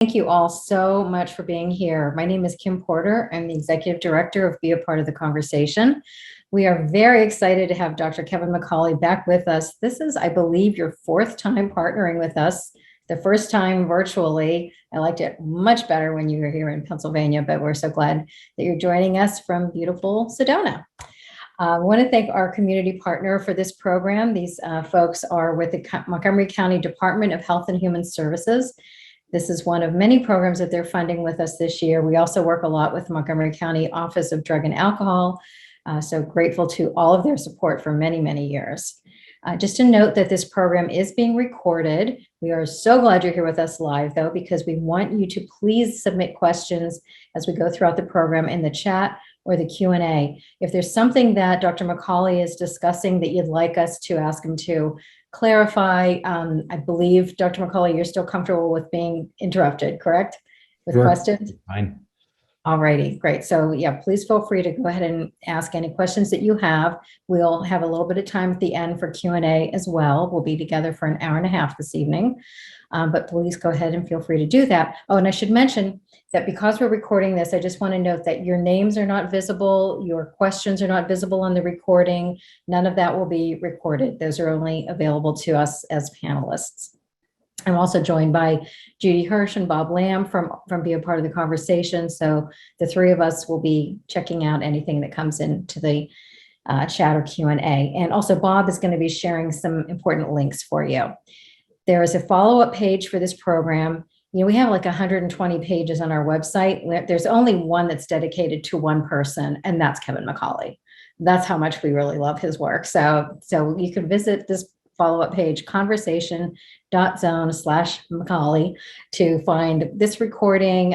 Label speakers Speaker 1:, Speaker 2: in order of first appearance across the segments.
Speaker 1: Thank you all so much for being here. My name is Kim Porter. I'm the Executive Director of Be a Part of the Conversation. We are very excited to have Dr. Kevin Mccauley back with us. This is, I believe, your fourth time partnering with us. The first time virtually. I liked it much better when you were here in Pennsylvania, but we're so glad that you're joining us from beautiful Sedona. I want to thank our community partner for this program. These folks are with the Montgomery County Department of Health and Human Services. This is one of many programs that they're funding with us this year. We also work a lot with Montgomery County Office of Drug and Alcohol. So grateful to all of their support for many, many years. Just to note that this program is being recorded. We are so glad you're here with us live, though, because we want you to please submit questions as we go throughout the program in the chat or the Q&A. If there's something that Dr. Mccauley is discussing that you'd like us to ask him to clarify, I believe, Dr. Mccauley, you're still comfortable with being interrupted, correct? With
Speaker 2: Sure.
Speaker 1: questions?
Speaker 2: Fine.
Speaker 1: All righty, great. So yeah, please feel free to go ahead and ask any questions that you have. We'll have a little bit of time at the end for Q&A as well. We'll be together for an hour and a half this evening, but please go ahead and feel free to do that. Oh, and I should mention that because we're recording this, I just want to note that your names are not visible, your questions are not visible on the recording. None of that will be recorded. Those are only available to us as panelists. I'm also joined by Judy Hirsch and Bob Lamb from Be a Part of the Conversation. So the three of us will be checking out anything that comes into the chat or Q&A. And also Bob is going to be sharing some important links for you. There is a follow-up page for this program. You know, we have like 120 pages on our website. There's only one that's dedicated to one person, and that's Kevin Mccauley. That's how much we really love his work. So you can visit this follow-up page, conversation.zone/Mccauley, to find this recording,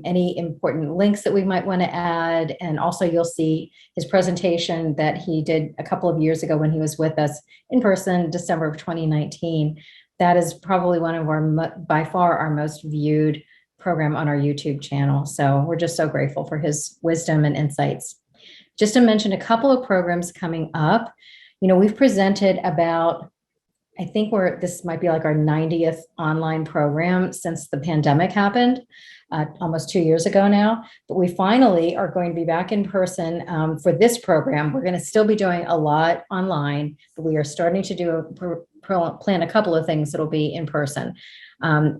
Speaker 1: any important links that we might want to add. And also you'll see his presentation that he did a couple of years ago when he was with us in person, December of 2019. That is probably one of our, by far, our most viewed program on our YouTube channel. So we're just so grateful for his wisdom and insights. Just to mention a couple of programs coming up. You know, we've presented about, I think this might be like our 90th online program since the pandemic happened, almost 2 years ago now. But we finally are going to be back in person for this program. We're going to still be doing a lot online, but we are starting to plan a couple of things that'll be in person.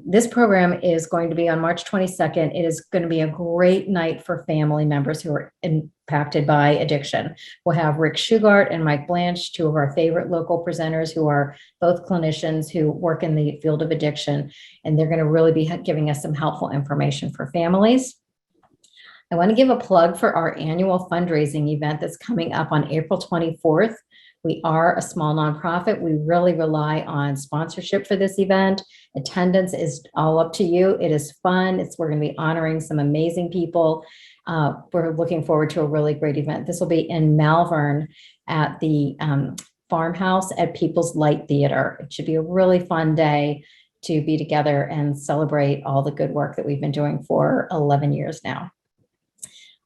Speaker 1: This program is going to be on March 22nd. It is going to be a great night for family members who are impacted by addiction. We'll have Rick Shugart and Mike Blanche, two of our favorite local presenters who are both clinicians who work in the field of addiction, and they're going to really be giving us some helpful information for families. I want to give a plug for our annual fundraising event that's coming up on April 24th. We are a small nonprofit. We really rely on sponsorship for this event. Attendance is all up to you. It is fun. We're going to be honoring some amazing people. We're looking forward to a really great event. This will be in Malvern at the farmhouse at People's Light Theater. It should be a really fun day to be together and celebrate all the good work that we've been doing for 11 years now.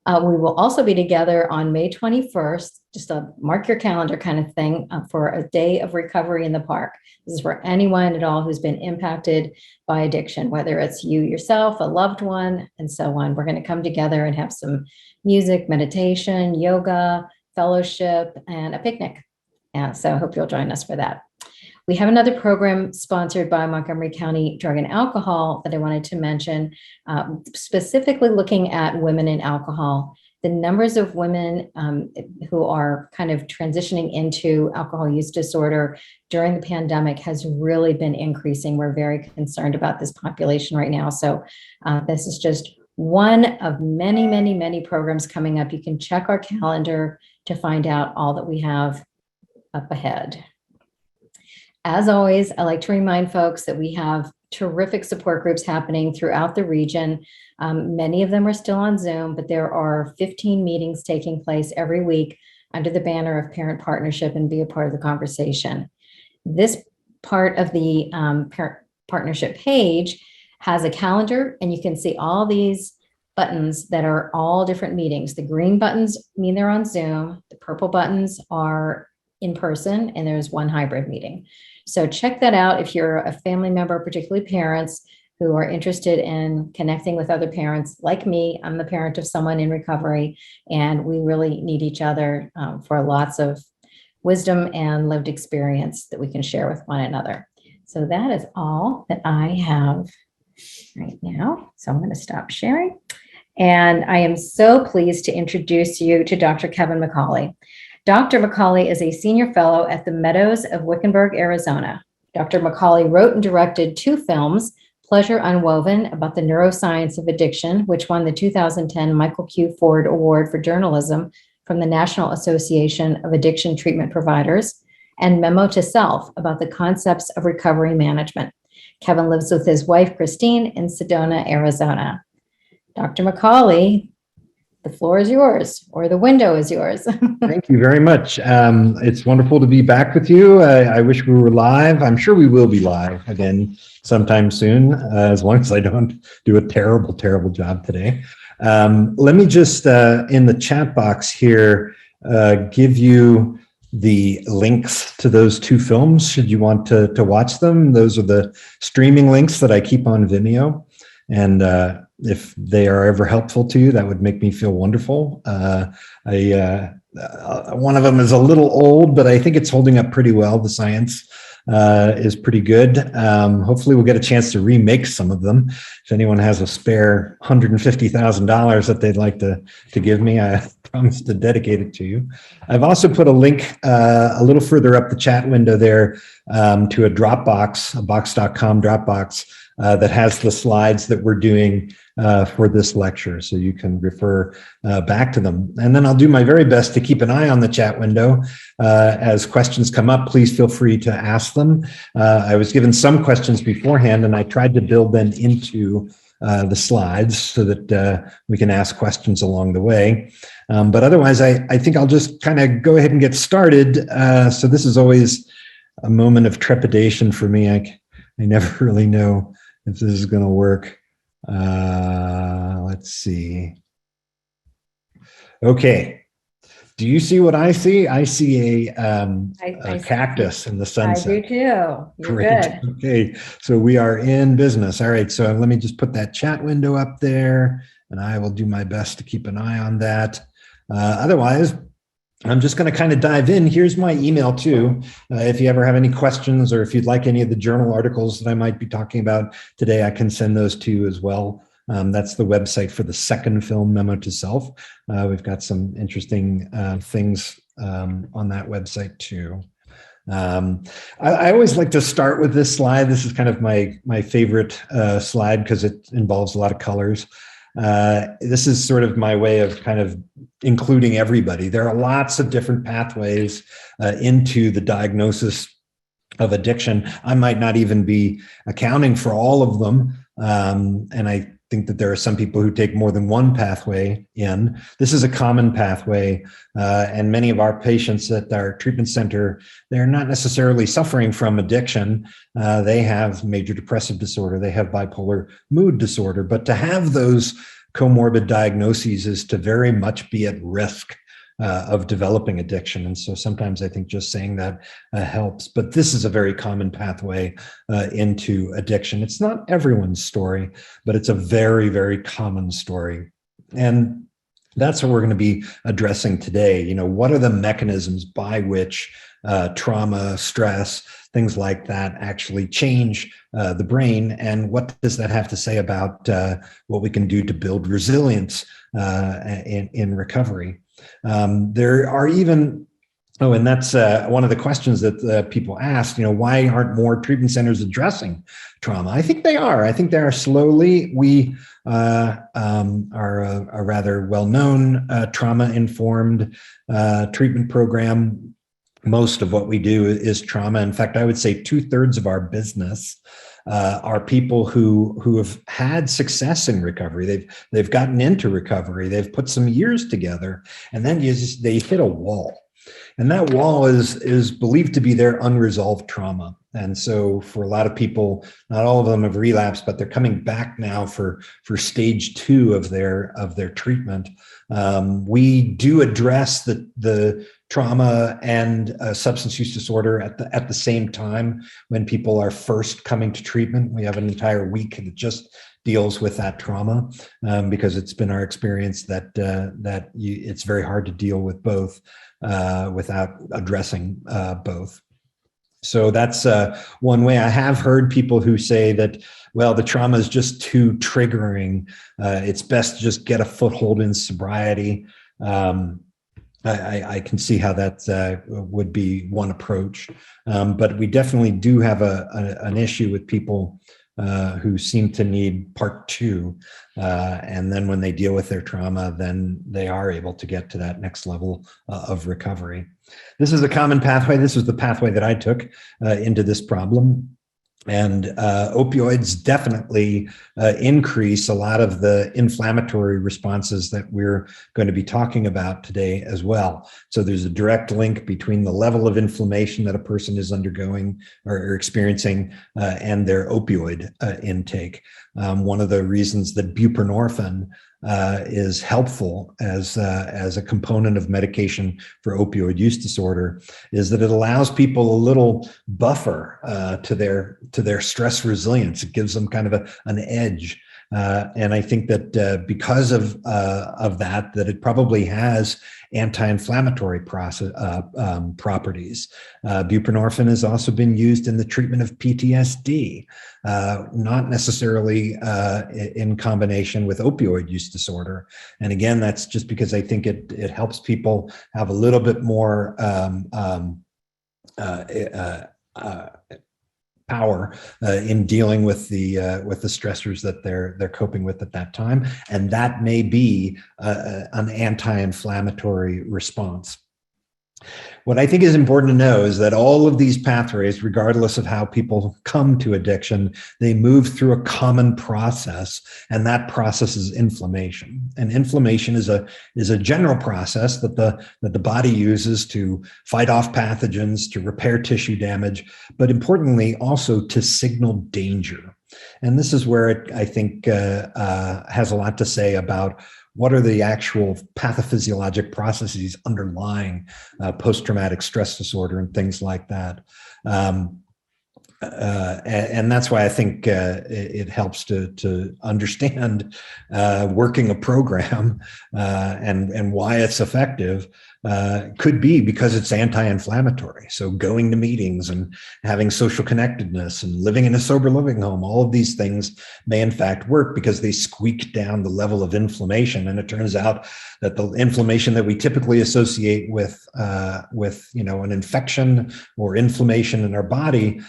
Speaker 1: We will also be together on May 21st, just a mark your calendar kind of thing, for a day of recovery in the park. This is for anyone at all who's been impacted by addiction, whether it's you yourself, a loved one, and so on. We're going to come together and have some music, meditation, yoga, fellowship, and a picnic. So I hope you'll join us for that. We have another program sponsored by Montgomery County Drug and Alcohol that I wanted to mention, specifically looking at women in alcohol. The numbers of women who are kind of transitioning into alcohol use disorder during the pandemic has really been increasing. We're very concerned about this population right now. So this is just one of many, many, many programs coming up. You can check our calendar to find out all that we have up ahead. As always, I like to remind folks that we have terrific support groups happening throughout the region. Many of them are still on Zoom, but there are 15 meetings taking place every week under the banner of Parent Partnership and Be a Part of the Conversation. This part of the Parent Partnership page has a calendar, and you can see all these buttons that are all different meetings. The green buttons mean they're on Zoom. The purple buttons are in person, and there's one hybrid meeting. So check that out if you're a family member, particularly parents who are interested in connecting with other parents like me. I'm the parent of someone in recovery, and we really need each other for lots of wisdom and lived experience that we can share with one another. So that is all that I have right now. So I'm going to stop sharing. And I am so pleased to introduce you to Dr. Kevin Mccauley. Dr. Mccauley is a senior fellow at the Meadows of Wickenburg, Arizona. Dr. Mccauley wrote and directed 2 films, Pleasure Unwoven, about the neuroscience of addiction, which won the 2010 Michael Q. Ford Award for Journalism from the National Association of Addiction Treatment Providers, and Memo to Self, about the concepts of recovery management. Kevin lives with his wife, Christine, in Sedona, Arizona. Dr. Mccauley, the floor is yours, or the window is yours.
Speaker 2: Thank you very much. It's wonderful to be back with you. I wish we were live. I'm sure we will be live again sometime soon, as long as I don't do a terrible, terrible job today. Let me just, in the chat box here, give you the links to those 2 films, should you want to watch them. Those are the streaming links that I keep on Vimeo. And if they are ever helpful to you, that would make me feel wonderful. One of them is a little old, but I think it's holding up pretty well. The science is pretty good. Hopefully we'll get a chance to remake some of them. If anyone has a spare $150,000 that they'd like to give me, I promise to dedicate it to you. I've also put a link a little further up the chat window there to a Dropbox, a box.com Dropbox, that has the slides that we're doing for this lecture, so you can refer back to them. And then I'll do my very best to keep an eye on the chat window. As questions come up, please feel free to ask them. I was given some questions beforehand, and I tried to build them into the slides so that we can ask questions along the way. But otherwise, I think I'll just kind of go ahead and get started. So this is always a moment of trepidation for me. I never really know if this is going to work. Let's see. Okay. Do you see what I see? I see a cactus in the sunset.
Speaker 1: I do too. You're
Speaker 2: Great.
Speaker 1: good.
Speaker 2: Okay. So we are in business. All right. So let me just put that chat window up there, and I will do my best to keep an eye on that. Otherwise, I'm just going to kind of dive in. Here's my email too. If you ever have any questions, or if you'd like any of the journal articles that I might be talking about today, I can send those to you as well. That's the website for the second film, Memo to Self. We've got some interesting things on that website too. I always like to start with this slide. This is kind of my favorite slide because it involves a lot of colors. This is sort of my way of kind of including everybody. There are lots of different pathways into the diagnosis of addiction. I might not even be accounting for all of them. And I think that there are some people who take more than one pathway in. This is a common pathway. And many of our patients at our treatment center, they're not necessarily suffering from addiction. They have major depressive disorder. They have bipolar mood disorder. But to have those comorbid diagnoses is to very much be at risk of developing addiction. And so sometimes I think just saying that helps. But this is a very common pathway into addiction. It's not everyone's story, but it's a very, very common story. And that's what we're going to be addressing today. You know, what are the mechanisms by which trauma, stress, things like that actually change the brain, and what does that have to say about what we can do to build resilience in recovery? There are even, and that's one of the questions that people ask, you know, why aren't more treatment centers addressing trauma? I think they are. I think they are slowly. We are a rather well-known trauma-informed treatment program. Most of what we do is trauma. In fact, I would say 2/3 of our business are people who have had success in recovery. They've gotten into recovery. They've put some years together, and then they hit a wall. And that wall is believed to be their unresolved trauma. And so for a lot of people, not all of them have relapsed, but they're coming back now for stage 2 of their treatment. We do address the trauma and substance use disorder at the same time when people are first coming to treatment. We have an entire week that just deals with that trauma because it's been our experience that it's very hard to deal with both without addressing both. So that's one way. I have heard people who say that, well, the trauma is just too triggering. It's best to just get a foothold in sobriety. I can see how that would be one approach. But we definitely do have an issue with people who seem to need part 2. And then when they deal with their trauma, then they are able to get to that next level of recovery. This is a common pathway. This was the pathway that I took into this problem. And opioids definitely increase a lot of the inflammatory responses that we're going to be talking about today as well. So there's a direct link between the level of inflammation that a person is undergoing or experiencing and their opioid intake. One of the reasons that buprenorphine is helpful as a component of medication for opioid use disorder is that it allows people a little buffer to their stress resilience. It gives them kind of an edge. And I think that because of that it probably has anti-inflammatory properties. Buprenorphine has also been used in the treatment of PTSD, not necessarily in combination with opioid use disorder. And again, that's just because I think it helps people have a little bit more power in dealing with the stressors that they're coping with at that time, and that may be an anti-inflammatory response. What I think is important to know is that all of these pathways, regardless of how people come to addiction, they move through a common process, and that process is inflammation. And inflammation is a general process that the body uses to fight off pathogens, to repair tissue damage, but importantly also to signal danger. And this is where it, I think, has a lot to say about what are the actual pathophysiologic processes underlying post-traumatic stress disorder and things like that. And that's why I think it helps to understand working a program and why it's effective. Could be because it's anti-inflammatory. So going to meetings and having social connectedness and living in a sober living home, all of these things may in fact work because they squeak down the level of inflammation. And it turns out that the inflammation that we typically associate with an infection or inflammation in our body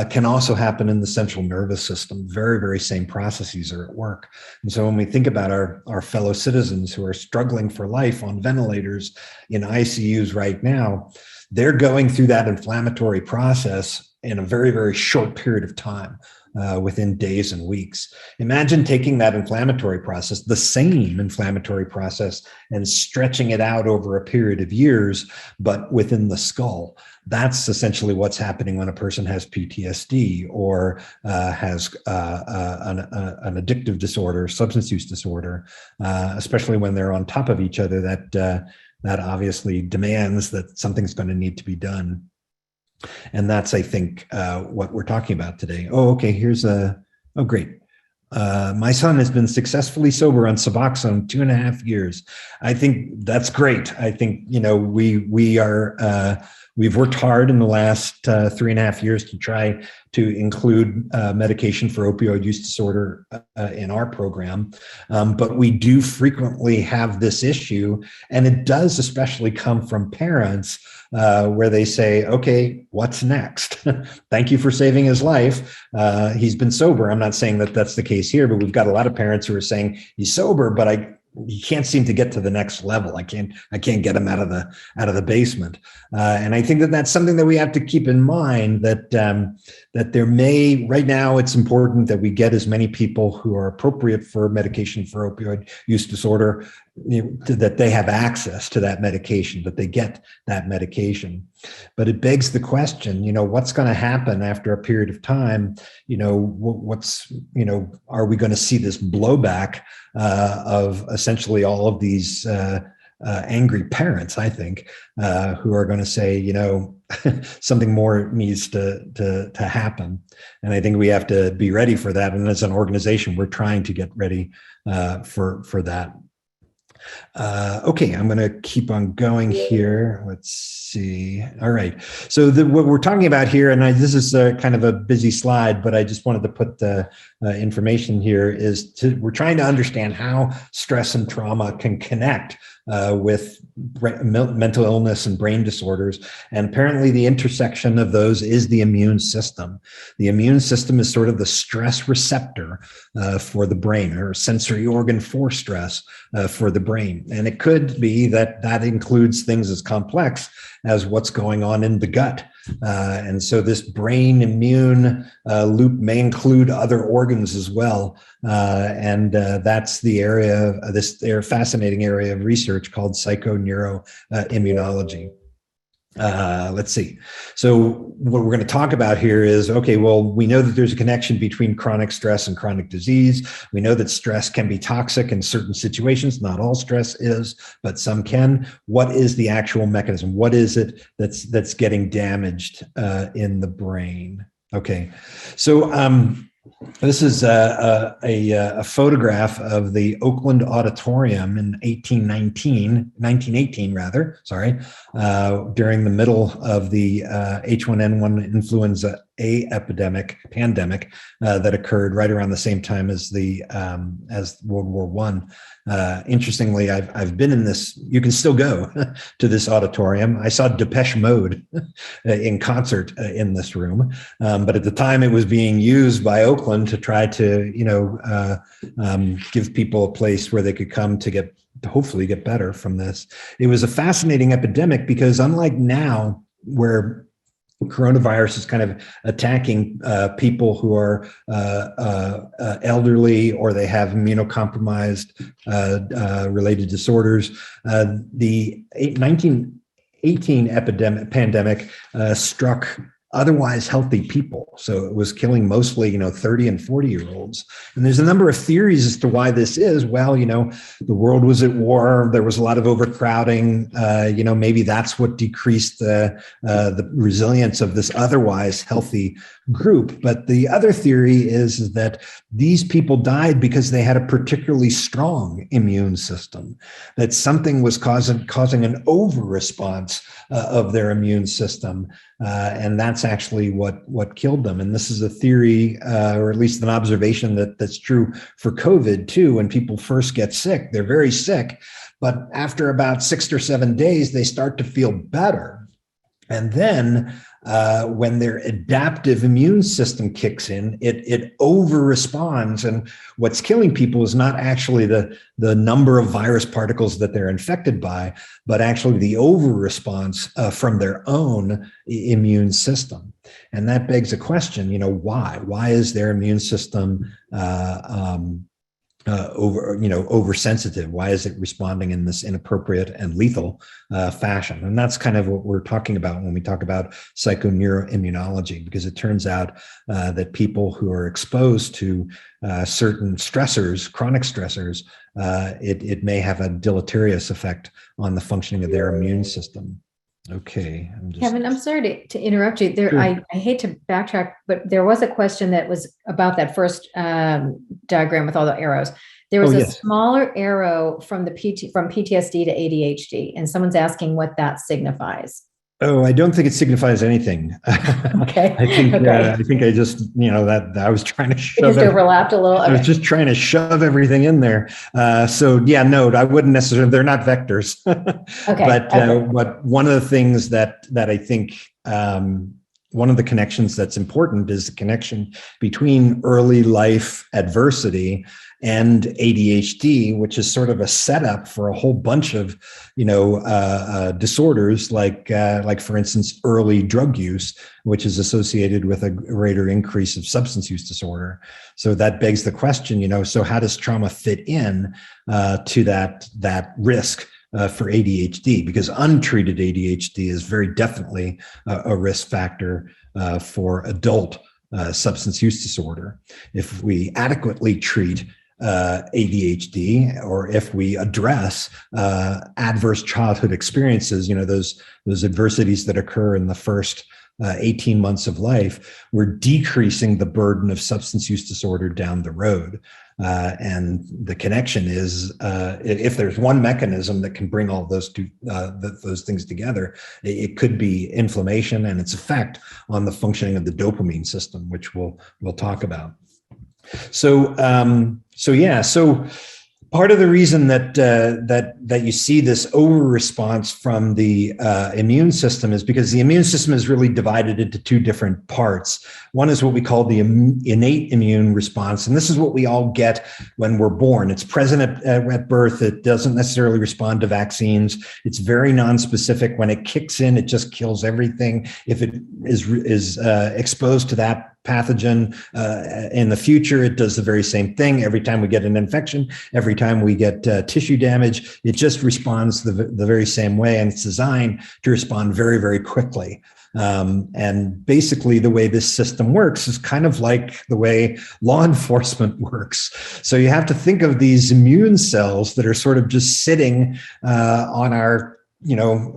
Speaker 2: can also happen in the central nervous system. Very, very same processes are at work. And so when we think about our fellow citizens who are struggling for life on ventilators in ICUs right now, they're going through that inflammatory process in a very, very short period of time, within days and weeks. Imagine taking that inflammatory process, the same inflammatory process, and stretching it out over a period of years, but within the skull. That's essentially what's happening when a person has PTSD or has an addictive disorder, substance use disorder, especially when they're on top of each other. That obviously demands that something's going to need to be done. And that's, I think, what we're talking about today. Oh, okay, great. My son has been successfully sober on Suboxone 2.5 years. I think that's great. I think, we've worked hard in the last 3.5 years to try to include medication for opioid use disorder in our program. But we do frequently have this issue, and it does especially come from parents where they say, okay, what's next? Thank you for saving his life. He's been sober. I'm not saying that that's the case here, but we've got a lot of parents who are saying he's sober, but you can't seem to get to the next level. I can't get them out of the basement. And I think that that's something that we have to keep in mind, that right now it's important that we get as many people who are appropriate for medication for opioid use disorder, that they have access to that medication, that they get that medication. But it begs the question, what's going to happen after a period of time? Are we going to see this blowback of essentially all of these angry parents, I think, who are going to say, something more needs to happen. And I think we have to be ready for that. And as an organization, we're trying to get ready for that. Okay, I'm going to keep on going here. Let's see. All right. So what we're talking about here, and this is kind of a busy slide, but I just wanted to put the information here, we're trying to understand how stress and trauma can connect with mental illness and brain disorders. And apparently the intersection of those is the immune system. The immune system is sort of the stress receptor for the brain, or sensory organ for stress for the brain. And it could be that includes things as complex as what's going on in the gut. And so this brain immune loop may include other organs as well. And that's the area of this fascinating area of research called psychoneuroimmunology. Let's see. So what we're going to talk about here is, okay, well, we know that there's a connection between chronic stress and chronic disease. We know that stress can be toxic in certain situations. Not all stress is, but some can. What is the actual mechanism? What is it that's getting damaged in the brain? Okay. So this is a photograph of the Oakland Auditorium in 1918 rather, during the middle of the H1N1 influenza A pandemic that occurred right around the same time as as World War I. Interestingly, I've been in this. You can still go to this auditorium. I saw Depeche Mode in concert in this room, but at the time it was being used by Oakland to try to give people a place where they could come to hopefully get better from this. It was a fascinating epidemic because, unlike now, where coronavirus is kind of attacking people who are elderly, or they have immunocompromised related disorders, the 1918 pandemic struck otherwise healthy people. So it was killing mostly, 30 and 40-year-olds. And there's a number of theories as to why this is. Well, the world was at war. There was a lot of overcrowding. Maybe that's what decreased the resilience of this otherwise healthy group. But the other theory is that these people died because they had a particularly strong immune system, that something was causing an over-response of their immune system. And that's actually what killed them. And this is a theory, or at least an observation that's true for COVID too. When people first get sick, they're very sick, but after about 6 or 7 days, they start to feel better. And then when their adaptive immune system kicks in, it over responds. And what's killing people is not actually the number of virus particles that they're infected by, but actually the over response from their own immune system. And that begs a question, why? Why is their immune system oversensitive? Why is it responding in this inappropriate and lethal fashion? And that's kind of what we're talking about when we talk about psychoneuroimmunology, because it turns out that people who are exposed to certain stressors, chronic stressors, it may have a deleterious effect on the functioning of their immune system. Okay.
Speaker 1: Kevin, I'm sorry to interrupt you there. Sure. I hate to backtrack, but there was a question that was about that first diagram with all the arrows. There was a smaller arrow from PTSD to ADHD, and someone's asking what that signifies.
Speaker 2: Oh, I don't think it signifies anything.
Speaker 1: Okay.
Speaker 2: I think I just, that I was trying to shove.
Speaker 1: It just overlapped a little. Okay.
Speaker 2: I was just trying to shove everything in there. So yeah, no, I wouldn't necessarily. They're not vectors. Okay. But one of the things that I think one of the connections that's important is the connection between early life adversity and ADHD, which is sort of a setup for a whole bunch of, disorders like for instance, early drug use, which is associated with a greater increase of substance use disorder. So that begs the question, so how does trauma fit in to that risk for ADHD? Because untreated ADHD is very definitely a risk factor for adult substance use disorder. If we adequately treat ADHD, or if we address adverse childhood experiences, those adversities that occur in the first 18 months of life, we're decreasing the burden of substance use disorder down the road. And the connection is, if there's one mechanism that can bring all those those things together, it could be inflammation and its effect on the functioning of the dopamine system, which we'll talk about. So part of the reason that you see this over response from the immune system is because the immune system is really divided into two different parts. One is what we call the innate immune response, and this is what we all get when we're born. It's present at birth. It doesn't necessarily respond to vaccines. It's very nonspecific. When it kicks in, it just kills everything. If it is exposed to that pathogen in the future, it does the very same thing. Every time we get an infection, every time we get tissue damage, it just responds the very same way, and it's designed to respond very, very quickly. And basically the way this system works is kind of like the way law enforcement works. So you have to think of these immune cells that are sort of just sitting on our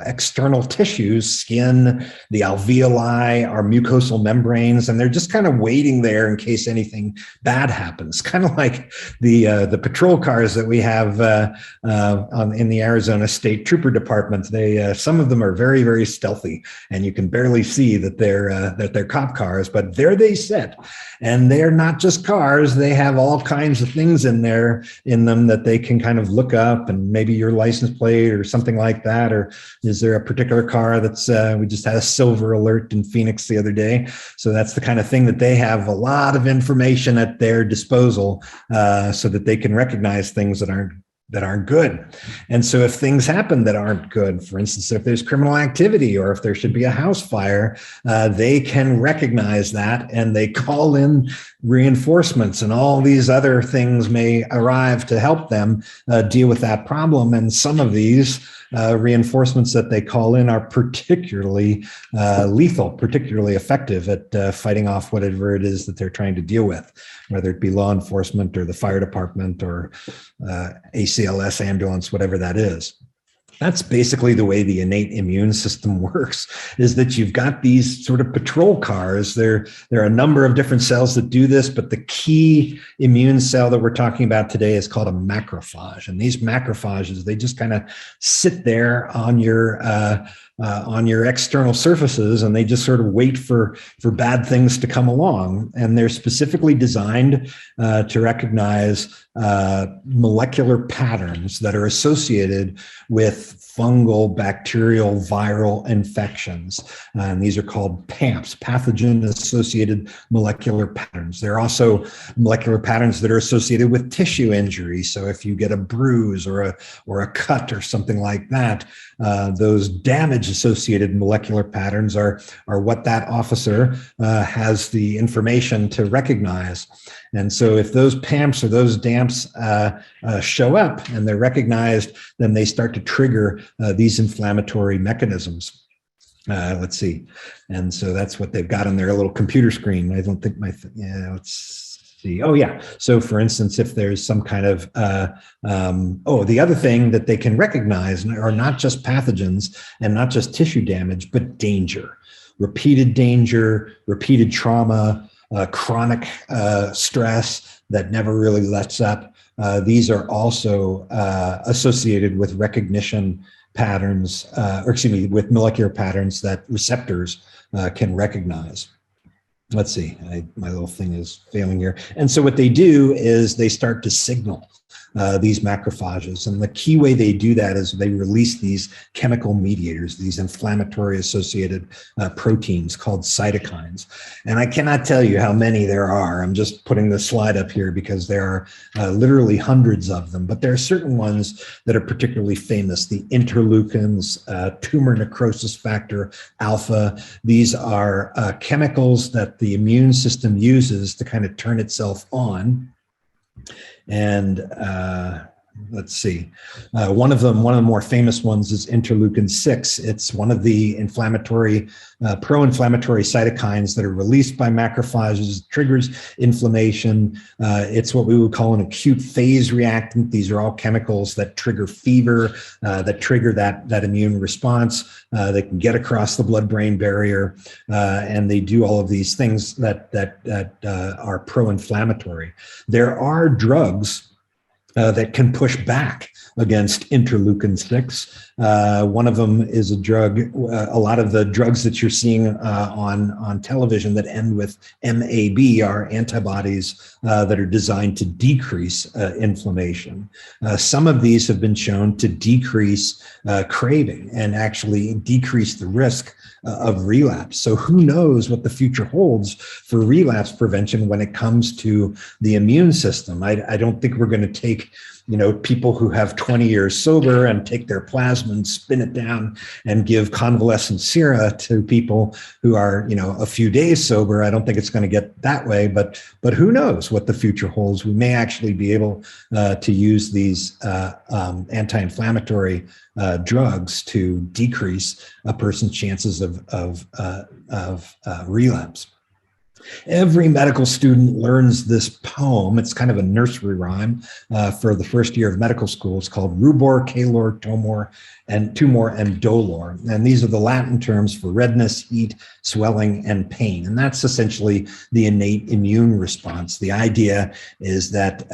Speaker 2: external tissues, skin, the alveoli, our mucosal membranes, and they're just kind of waiting there in case anything bad happens. Kind of like the patrol cars that we have in the Arizona State Trooper Department. They some of them are very, very stealthy, and you can barely see that they're cop cars, but there they sit. And they're not just cars; they have all kinds of things in them that they can kind of look up, and maybe your license plate or something like that. Or is there a particular car that's, we just had a silver alert in Phoenix the other day. So that's the kind of thing that they have a lot of information at their disposal so that they can recognize things that aren't good. And so if things happen that aren't good, for instance, if there's criminal activity or if there should be a house fire, they can recognize that and they call in reinforcements, and all these other things may arrive to help them deal with that problem. And some of these reinforcements that they call in are particularly lethal, particularly effective at fighting off whatever it is that they're trying to deal with, whether it be law enforcement or the fire department or ACLS ambulance, whatever that is. That's basically the way the innate immune system works, is that you've got these sort of patrol cars. There are a number of different cells that do this, but the key immune cell that we're talking about today is called a macrophage. And these macrophages, they just kind of sit there on your external surfaces, and they just sort of wait for bad things to come along. And they're specifically designed to recognize molecular patterns that are associated with fungal, bacterial, viral infections. And these are called PAMPs, pathogen-associated molecular patterns. There are also molecular patterns that are associated with tissue injury. So if you get a bruise or a cut or something like that, those damage-associated molecular patterns are what that officer has the information to recognize. And so if those PAMPs or those DAMPs show up and they're recognized, then they start to trigger these inflammatory mechanisms. Let's see. And so that's what they've got on their little computer screen. I don't think let's see. Oh, yeah. So for instance, if there's some kind of, the other thing that they can recognize are not just pathogens and not just tissue damage, but danger, repeated trauma, chronic stress that never really lets up. These are also associated with recognition patterns, with molecular patterns that receptors can recognize. Let's see, my little thing is failing here. And so what they do is they start to signal these macrophages. And the key way they do that is they release these chemical mediators, these inflammatory associated proteins called cytokines. And I cannot tell you how many there are. I'm just putting the slide up here because there are literally hundreds of them, but there are certain ones that are particularly famous. The interleukins, tumor necrosis factor alpha. These are chemicals that the immune system uses to kind of turn itself on. And let's see, one of the more famous ones is interleukin-6. It's one of the inflammatory, pro-inflammatory cytokines that are released by macrophages, triggers inflammation. It's what we would call an acute phase reactant. These are all chemicals that trigger fever, that trigger that immune response. They can get across the blood-brain barrier, and they do all of these things that are pro-inflammatory. There are drugs that can push back against interleukin-6. One of them is a drug, a lot of the drugs that you're seeing on television that end with MAB are antibodies that are designed to decrease inflammation. Some of these have been shown to decrease craving and actually decrease the risk of relapse. So who knows what the future holds for relapse prevention when it comes to the immune system. I don't think we're going to take, people who have 20 years sober and take their plasma and spin it down and give convalescent sera to people who are, a few days sober. I don't think it's going to get that way, but who knows what the future holds. We may actually be able to use these anti-inflammatory drugs to decrease a person's chances of relapse. Every medical student learns this poem. It's kind of a nursery rhyme for the first year of medical school. It's called Rubor, Calor, Tumor, and Dolor. And these are the Latin terms for redness, heat, swelling, and pain. And that's essentially the innate immune response. The idea is that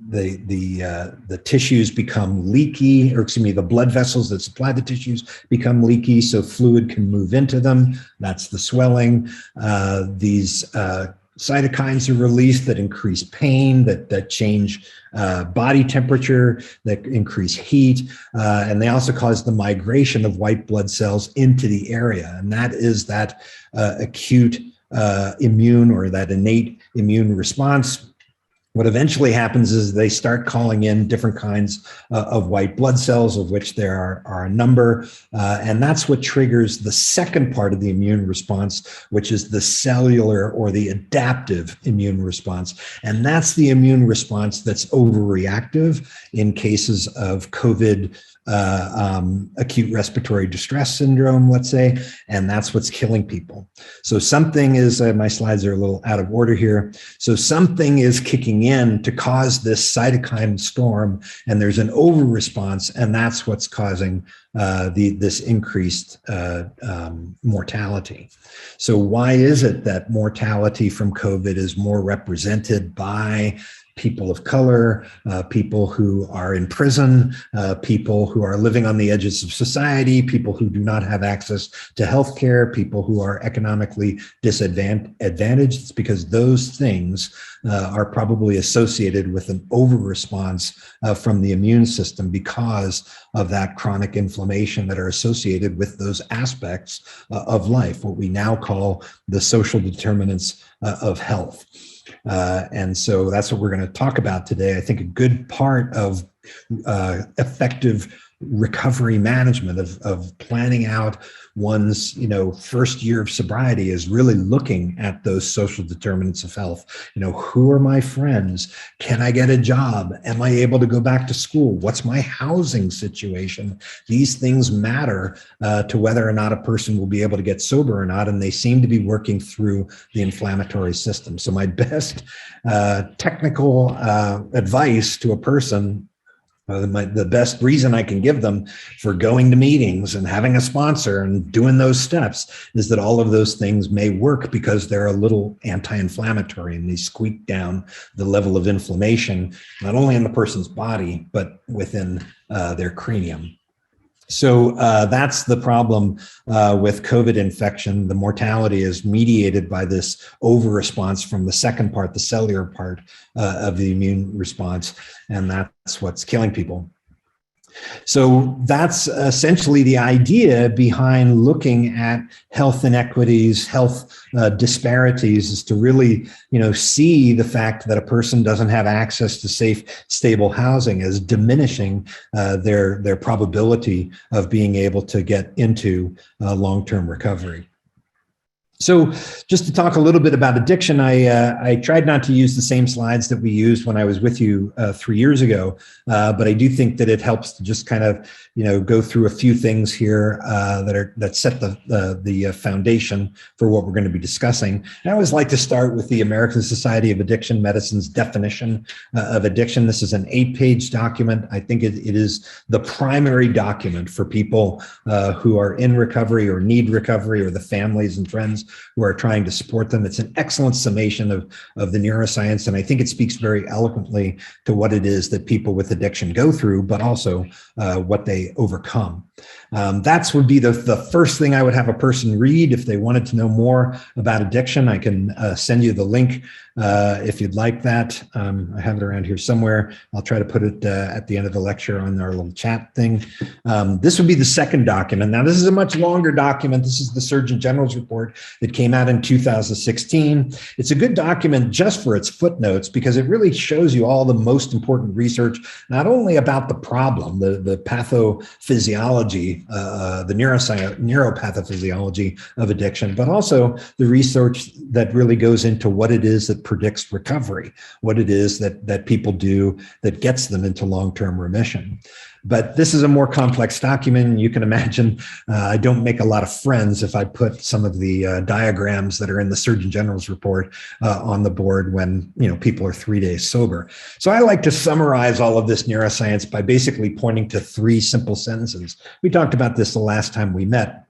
Speaker 2: the tissues become leaky, or excuse me, the blood vessels that supply the tissues become leaky so fluid can move into them. That's the swelling. These cytokines are released that increase pain, that change body temperature, that increase heat, and they also cause the migration of white blood cells into the area. And that is that acute immune or that innate immune response. What eventually happens is they start calling in different kinds of white blood cells, of which there are a number. And that's what triggers the second part of the immune response, which is the cellular or the adaptive immune response. And that's the immune response that's overreactive in cases of COVID, acute respiratory distress syndrome, let's say, and that's what's killing people. So something is, my slides are a little out of order here. So something is kicking in to cause this cytokine storm, and there's an over response, and that's what's causing this increased mortality. So why is it that mortality from COVID is more represented by people of color, people who are in prison, people who are living on the edges of society, people who do not have access to healthcare, people who are economically disadvantaged? It's because those things are probably associated with an over-response from the immune system because of that chronic inflammation that are associated with those aspects of life, what we now call the social determinants of health. And so that's what we're going to talk about today. I think a good part of effective recovery management, of planning out one's first year of sobriety, is really looking at those social determinants of health. Who are my friends? Can I get a job? Am I able to go back to school? What's my housing situation? These things matter to whether or not a person will be able to get sober or not, and they seem to be working through the inflammatory system. So my best technical advice to a person, the best reason I can give them for going to meetings and having a sponsor and doing those steps, is that all of those things may work because they're a little anti-inflammatory, and they squeak down the level of inflammation, not only in the person's body, but within their cranium. So that's the problem with COVID infection. The mortality is mediated by this over-response from the second part, the cellular part of the immune response, and that's what's killing people. So that's essentially the idea behind looking at health inequities, health disparities, is to really, see the fact that a person doesn't have access to safe, stable housing as diminishing their probability of being able to get into long-term recovery. So just to talk a little bit about addiction, I tried not to use the same slides that we used when I was with you 3 years ago, but I do think that it helps to just kind of, go through a few things here that set the foundation for what we're going to be discussing. I always like to start with the American Society of Addiction Medicine's definition of addiction. This is an 8-page document. I think it is the primary document for people who are in recovery or need recovery, or the families and friends who are trying to support them. It's an excellent summation of the neuroscience, and I think it speaks very eloquently to what it is that people with addiction go through, but also what they overcome. That would be the first thing I would have a person read if they wanted to know more about addiction. I can send you the link if you'd like that. I have it around here somewhere. I'll try to put it at the end of the lecture on our little chat thing. This would be the second document. Now, this is a much longer document. This is the Surgeon General's report that came out in 2016. It's a good document just for its footnotes, because it really shows you all the most important research, not only about the problem, the pathophysiology, the neuropathophysiology of addiction, but also the research that really goes into what it is that predicts recovery, what it is that people do that gets them into long-term remission. But this is a more complex document. You can imagine I don't make a lot of friends if I put some of the diagrams that are in the Surgeon General's report on the board when people are 3 days sober. So I like to summarize all of this neuroscience by basically pointing to 3 simple sentences. We talked about this the last time we met.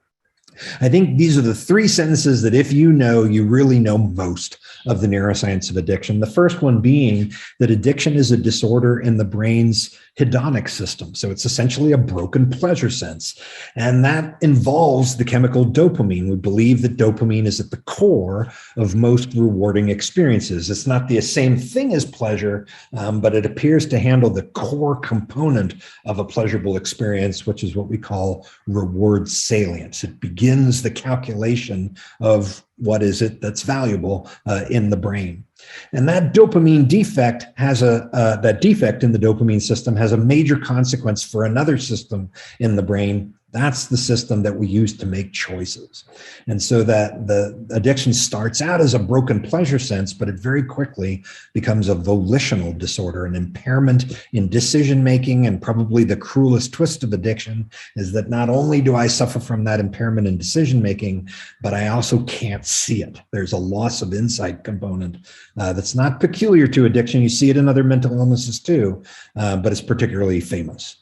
Speaker 2: I think these are the 3 sentences that if you know, you really know most of the neuroscience of addiction. The first one being that addiction is a disorder in the brain's hedonic system. So it's essentially a broken pleasure sense. And that involves the chemical dopamine. We believe that dopamine is at the core of most rewarding experiences. It's not the same thing as pleasure, but it appears to handle the core component of a pleasurable experience, which is what we call reward salience. It begins the calculation of what is it that's valuable in the brain. And that dopamine defect that defect in the dopamine system has a major consequence for another system in the brain. That's the system that we use to make choices. And so that the addiction starts out as a broken pleasure sense, but it very quickly becomes a volitional disorder, an impairment in decision-making. And probably the cruelest twist of addiction is that not only do I suffer from that impairment in decision-making, but I also can't see it. There's a loss of insight component that's not peculiar to addiction. You see it in other mental illnesses too, but it's particularly famous.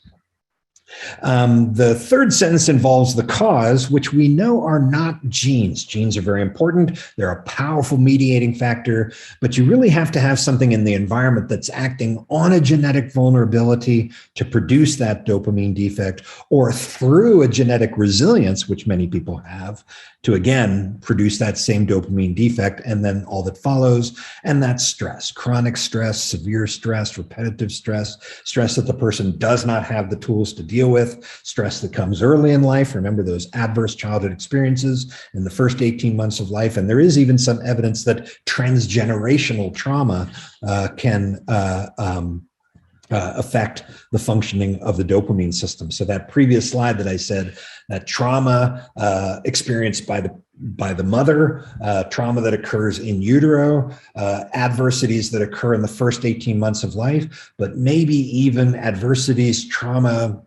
Speaker 2: The third sentence involves the cause, which we know are not genes. Genes are very important. They're a powerful mediating factor, but you really have to have something in the environment that's acting on a genetic vulnerability to produce that dopamine defect, or through a genetic resilience, which many people have, to again produce that same dopamine defect, and then all that follows. And that's stress, chronic stress, severe stress, repetitive stress, stress that the person does not have the tools to deal with, stress that comes early in life. Remember those adverse childhood experiences in the first 18 months of life. And there is even some evidence that transgenerational trauma can affect the functioning of the dopamine system. So that previous slide that I said, that trauma experienced by the mother, trauma that occurs in utero, adversities that occur in the first 18 months of life, but maybe even adversities, trauma,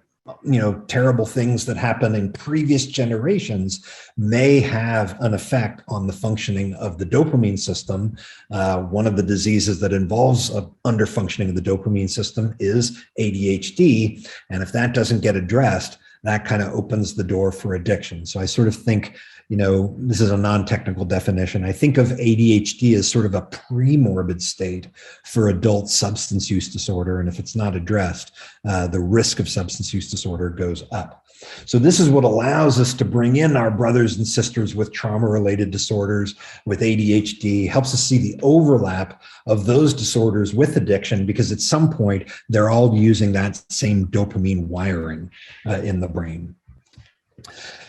Speaker 2: terrible things that happen in previous generations may have an effect on the functioning of the dopamine system. One of the diseases that involves underfunctioning of the dopamine system is ADHD. And if that doesn't get addressed, that kind of opens the door for addiction. So I sort of think, this is a non-technical definition. I think of ADHD as sort of a pre-morbid state for adult substance use disorder. And if it's not addressed, the risk of substance use disorder goes up. So this is what allows us to bring in our brothers and sisters with trauma-related disorders, with ADHD, helps us see the overlap of those disorders with addiction, because at some point, they're all using that same dopamine wiring in the brain.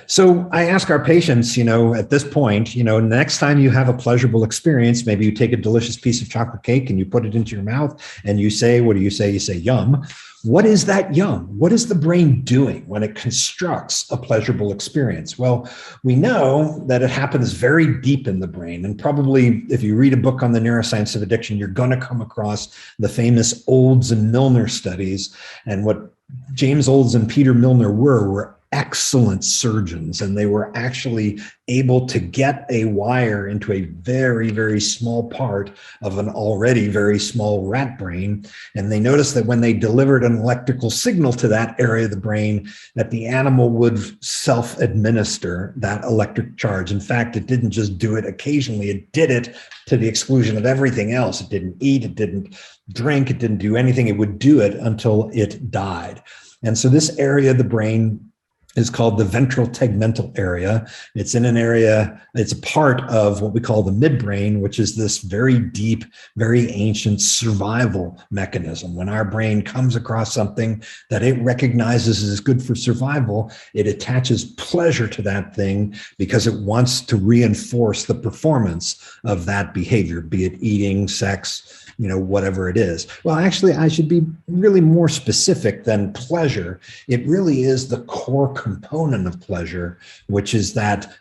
Speaker 2: So I ask our patients, at this point, next time you have a pleasurable experience, maybe you take a delicious piece of chocolate cake and you put it into your mouth and you say, what do you say? You say, yum. What is that yum? What is the brain doing when it constructs a pleasurable experience? Well, we know that it happens very deep in the brain. And probably if you read a book on the neuroscience of addiction, you're going to come across the famous Olds and Milner studies. And what James Olds and Peter Milner were excellent surgeons, and they were actually able to get a wire into a very, very small part of an already very small rat brain. And they noticed that when they delivered an electrical signal to that area of the brain, that the animal would self-administer that electric charge. In fact, it didn't just do it occasionally, it did it to the exclusion of everything else. It didn't eat, it didn't drink, it didn't do anything. It would do it until it died. And so this area of the brain is called the ventral tegmental area. It's in an area, it's a part of what we call the midbrain, which is this very deep, very ancient survival mechanism. When our brain comes across something that it recognizes as good for survival, it attaches pleasure to that thing because it wants to reinforce the performance of that behavior, be it eating, sex, whatever it is. Well, actually, I should be really more specific than pleasure. It really is the core component of pleasure, which is that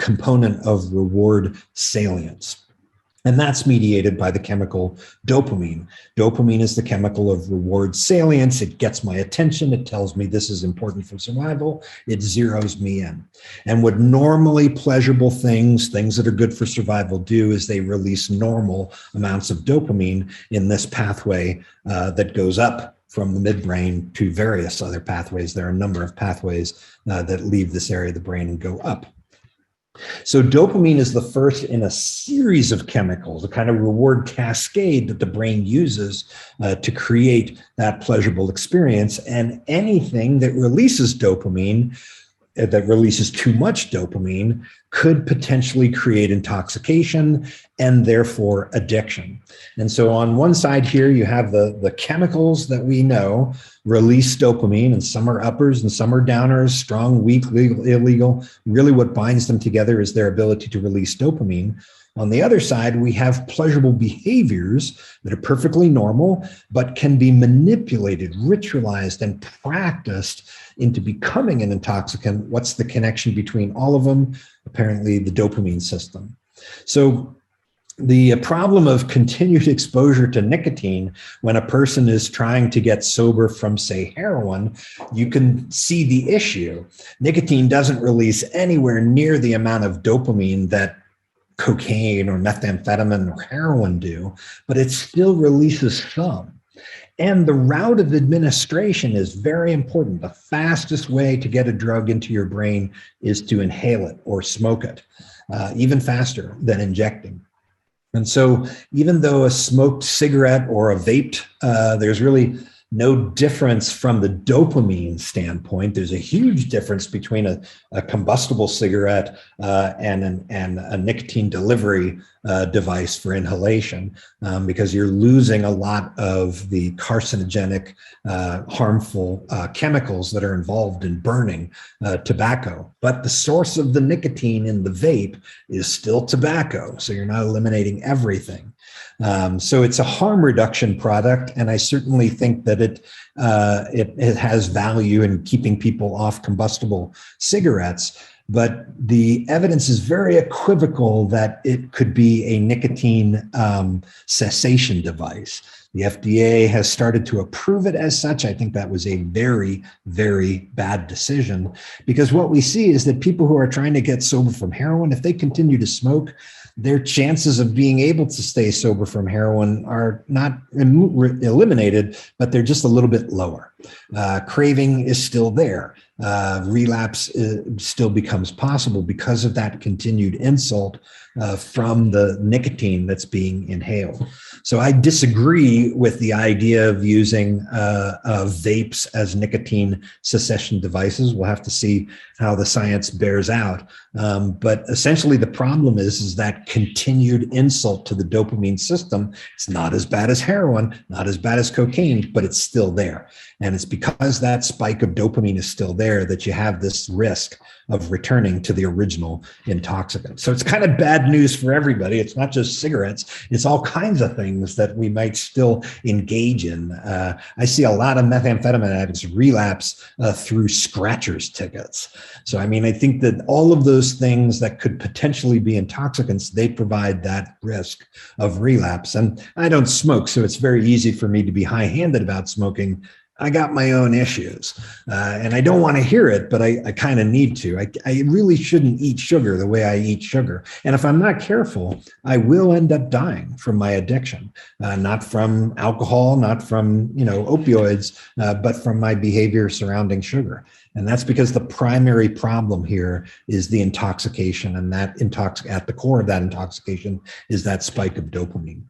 Speaker 2: component of reward salience. And that's mediated by the chemical dopamine. Dopamine is the chemical of reward salience. It gets my attention. It tells me this is important for survival. It zeroes me in. And what normally pleasurable things that are good for survival do is they release normal amounts of dopamine in this pathway that goes up from the midbrain to various other pathways. There are a number of pathways that leave this area of the brain and go up. So dopamine is the first in a series of chemicals, a kind of reward cascade that the brain uses to create that pleasurable experience. And anything that releases dopamine, that releases too much dopamine, could potentially create intoxication and therefore addiction. And so on one side here, you have the chemicals that we know release dopamine, and some are uppers and some are downers, strong, weak, legal, illegal. Really what binds them together is their ability to release dopamine. On the other side, we have pleasurable behaviors that are perfectly normal, but can be manipulated, ritualized, and practiced into becoming an intoxicant. What's the connection between all of them? Apparently, the dopamine system. So the problem of continued exposure to nicotine when a person is trying to get sober from, say, heroin, you can see the issue. Nicotine doesn't release anywhere near the amount of dopamine that cocaine or methamphetamine or heroin do, but it still releases some. And the route of administration is very important. The fastest way to get a drug into your brain is to inhale it or smoke it, even faster than injecting. And so even though a smoked cigarette or a vaped, there's really no difference from the dopamine standpoint. There's a huge difference between a combustible cigarette and a nicotine delivery device for inhalation, because you're losing a lot of the carcinogenic, harmful chemicals that are involved in burning tobacco. But the source of the nicotine in the vape is still tobacco, so you're not eliminating everything. So it's a harm reduction product, and I certainly think that it has value in keeping people off combustible cigarettes. But the evidence is very equivocal that it could be a nicotine cessation device. The FDA has started to approve it as such. I think that was a very, very bad decision, because what we see is that people who are trying to get sober from heroin, if they continue to smoke, their chances of being able to stay sober from heroin are not eliminated, but they're just a little bit lower. Craving is still there. relapse still becomes possible because of that continued insult from the nicotine that's being inhaled. So I disagree with the idea of using vapes as nicotine cessation devices. We'll have to see how the science bears out. But essentially the problem is that continued insult to the dopamine system. It's not as bad as heroin, not as bad as cocaine, but it's still there. And it's because that spike of dopamine is still there that you have this risk of returning to the original intoxicant. So it's kind of bad news for everybody. It's not just cigarettes. It's all kinds of things that we might still engage in. I see a lot of methamphetamine addicts relapse through scratchers tickets. So, I mean, I think that all of those things that could potentially be intoxicants, they provide that risk of relapse. And I don't smoke, so it's very easy for me to be high-handed about smoking. I got my own issues and I don't want to hear it, but I kind of need to. I really shouldn't eat sugar the way I eat sugar. And if I'm not careful, I will end up dying from my addiction, not from alcohol, not from, opioids, but from my behavior surrounding sugar. And that's because the primary problem here is the intoxication, and that at the core of that intoxication is that spike of dopamine.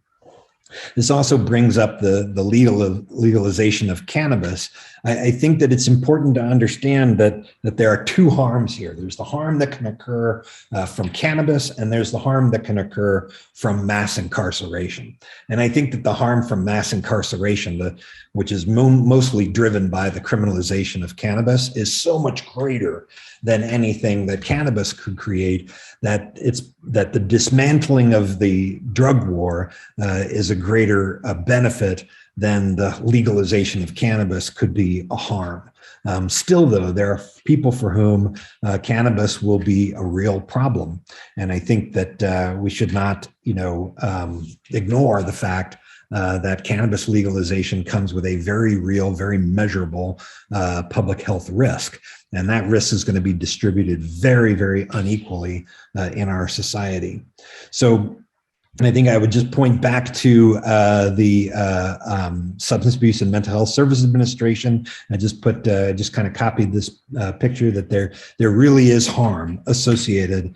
Speaker 2: This also brings up the legalization of cannabis. I think that it's important to understand that there are two harms here. There's the harm that can occur from cannabis, and there's the harm that can occur from mass incarceration. And I think that the harm from mass incarceration, which is mostly driven by the criminalization of cannabis, is so much greater than anything that cannabis could create, that the dismantling of the drug war is a greater benefit than the legalization of cannabis could be a harm. Still, though, there are people for whom cannabis will be a real problem. And I think that we should not, ignore the fact that cannabis legalization comes with a very real, very measurable public health risk. And that risk is going to be distributed very, very unequally in our society. So, and I think I would just point back to the Substance Abuse and Mental Health Services Administration. I just kind of copied this picture that there really is harm associated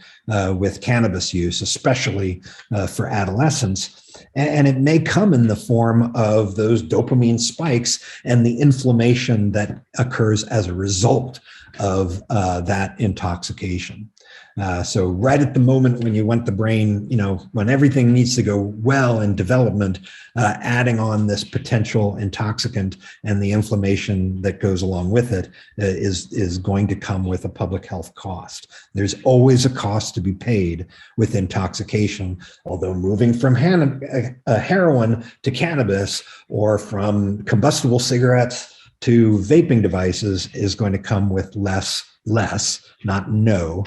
Speaker 2: with cannabis use, especially for adolescents. And it may come in the form of those dopamine spikes and the inflammation that occurs as a result of that intoxication. So right at the moment when you want the brain, when everything needs to go well in development, adding on this potential intoxicant and the inflammation that goes along with it is going to come with a public health cost. There's always a cost to be paid with intoxication, although moving from heroin to cannabis or from combustible cigarettes to vaping devices is going to come with less, not no,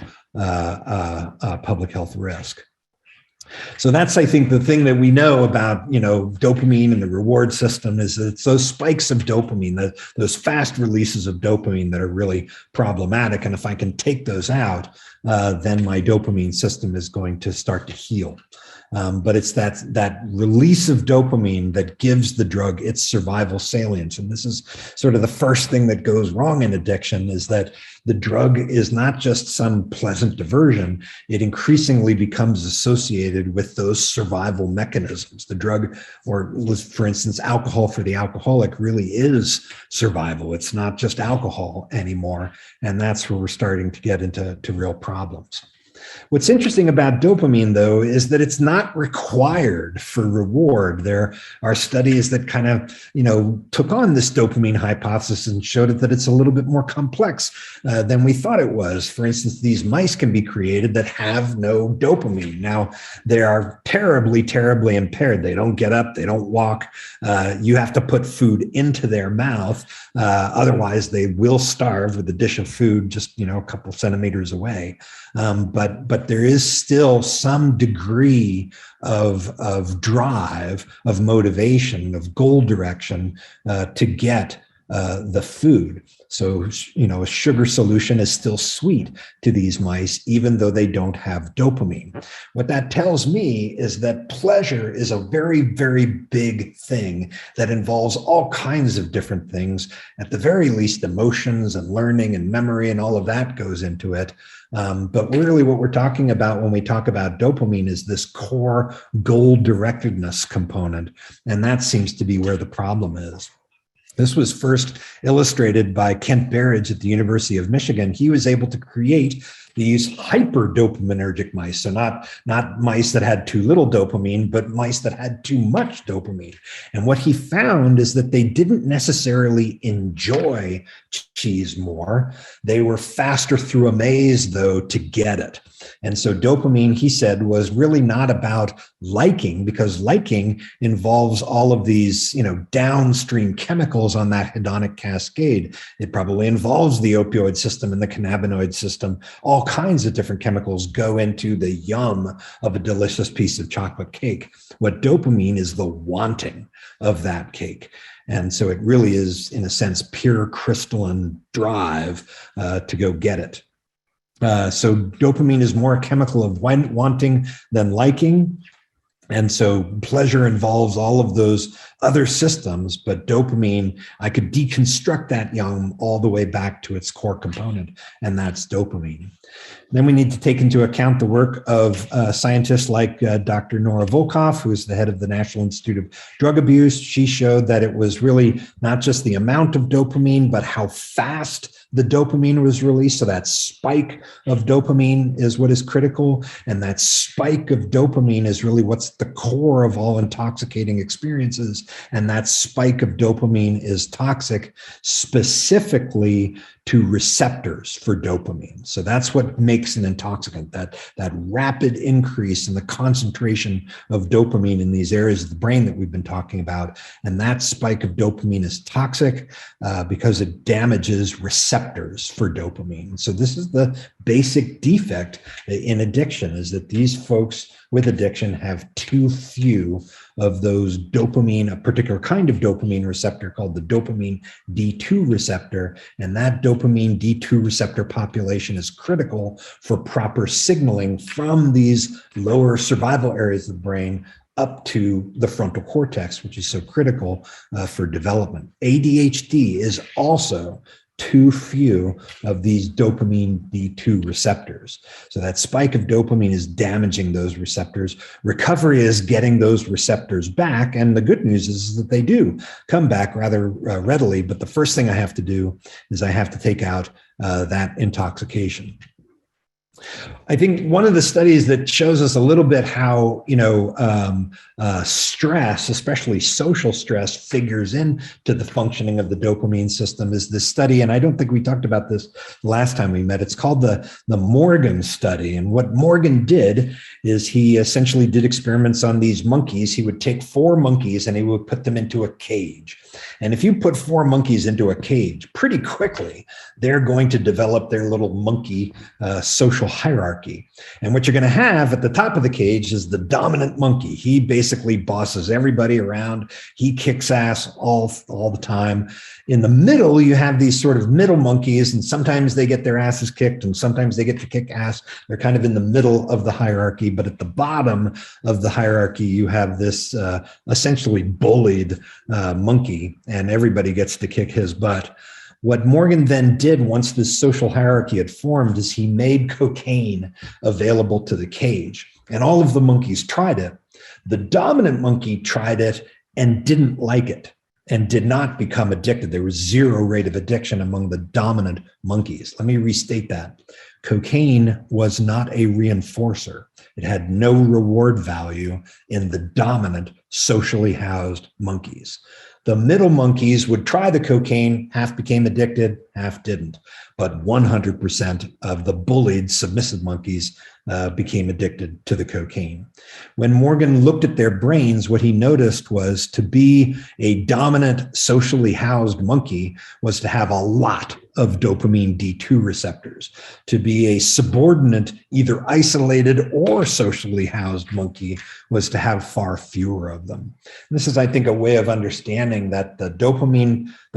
Speaker 2: public health risk. So that's, I think, the thing that we know about, dopamine and the reward system is that it's those spikes of dopamine, those fast releases of dopamine that are really problematic. And if I can take those out, then my dopamine system is going to start to heal. But it's that release of dopamine that gives the drug its survival salience. And this is sort of the first thing that goes wrong in addiction, is that the drug is not just some pleasant diversion. It increasingly becomes associated with those survival mechanisms. The drug, or for instance, alcohol for the alcoholic, really is survival. It's not just alcohol anymore. And that's where we're starting to get into real problems. What's interesting about dopamine, though, is that it's not required for reward. There are studies that kind of, took on this dopamine hypothesis and showed it that it's a little bit more complex than we thought it was. For instance, these mice can be created that have no dopamine. Now, they are terribly, terribly impaired. They don't get up. They don't walk. You have to put food into their mouth. Otherwise, they will starve with a dish of food just, a couple centimeters away. But there is still some degree of drive, of motivation, of goal direction to get the food. So, a sugar solution is still sweet to these mice, even though they don't have dopamine. What that tells me is that pleasure is a very, very big thing that involves all kinds of different things. At the very least, emotions and learning and memory and all of that goes into it. But really what we're talking about when we talk about dopamine is this core goal-directedness component. And that seems to be where the problem is. This was first illustrated by Kent Berridge at the University of Michigan. He was able to create these hyper-dopaminergic mice. So not mice that had too little dopamine, but mice that had too much dopamine. And what he found is that they didn't necessarily enjoy cheese more. They were faster through a maze, though, to get it. And so dopamine, he said, was really not about liking, because liking involves all of these, downstream chemicals on that hedonic cascade. It probably involves the opioid system and the cannabinoid system. All kinds of different chemicals go into the yum of a delicious piece of chocolate cake. What dopamine is the wanting of that cake. And so it really is, in a sense, pure crystalline drive to go get it. So dopamine is more a chemical of wanting than liking. And so pleasure involves all of those other systems, but dopamine, I could deconstruct that yum all the way back to its core component, and that's dopamine. Then we need to take into account the work of scientists like Dr. Nora Volkoff, who is the head of the National Institute of Drug Abuse. She showed that it was really not just the amount of dopamine, but how fast the dopamine was released. So that spike of dopamine is what is critical. And that spike of dopamine is really what's the core of all intoxicating experiences. And that spike of dopamine is toxic specifically to receptors for dopamine. So that's what makes an intoxicant, that rapid increase in the concentration of dopamine in these areas of the brain that we've been talking about. And that spike of dopamine is toxic because it damages receptors for dopamine. So this is the basic defect in addiction, is that these folks with addiction have too few of those dopamine, a particular kind of dopamine receptor called the dopamine D2 receptor. And that dopamine D2 receptor population is critical for proper signaling from these lower survival areas of the brain up to the frontal cortex, which is so critical for development. ADHD is also too few of these dopamine D2 receptors. So that spike of dopamine is damaging those receptors. Recovery is getting those receptors back. And the good news is that they do come back rather readily. But the first thing I have to do is I have to take out that intoxication. I think one of the studies that shows us a little bit how, stress, especially social stress, figures into the functioning of the dopamine system is this study. And I don't think we talked about this last time we met. It's called the Morgan study. And what Morgan did is he essentially did experiments on these monkeys. He would take 4 monkeys and he would put them into a cage. And if you put 4 monkeys into a cage, pretty quickly, they're going to develop their little monkey social hierarchy. And what you're going to have at the top of the cage is the dominant monkey. He basically bosses everybody around. He kicks ass all the time. In the middle, you have these sort of middle monkeys, and sometimes they get their asses kicked and sometimes they get to kick ass. They're kind of in the middle of the hierarchy. But at the bottom of the hierarchy, you have this essentially bullied monkey, and everybody gets to kick his butt. What Morgan then did once this social hierarchy had formed is he made cocaine available to the cage. And all of the monkeys tried it. The dominant monkey tried it and didn't like it and did not become addicted. There was 0 rate of addiction among the dominant monkeys. Let me restate that. Cocaine was not a reinforcer. It had no reward value in the dominant socially housed monkeys. The middle monkeys would try the cocaine, half became addicted, half didn't. But 100% of the bullied submissive monkeys became addicted to the cocaine. When Morgan looked at their brains, what he noticed was to be a dominant, socially housed monkey was to have a lot of dopamine D2 receptors. To be a subordinate, either isolated or socially housed monkey was to have far fewer of them. And this is, I think, a way of understanding that the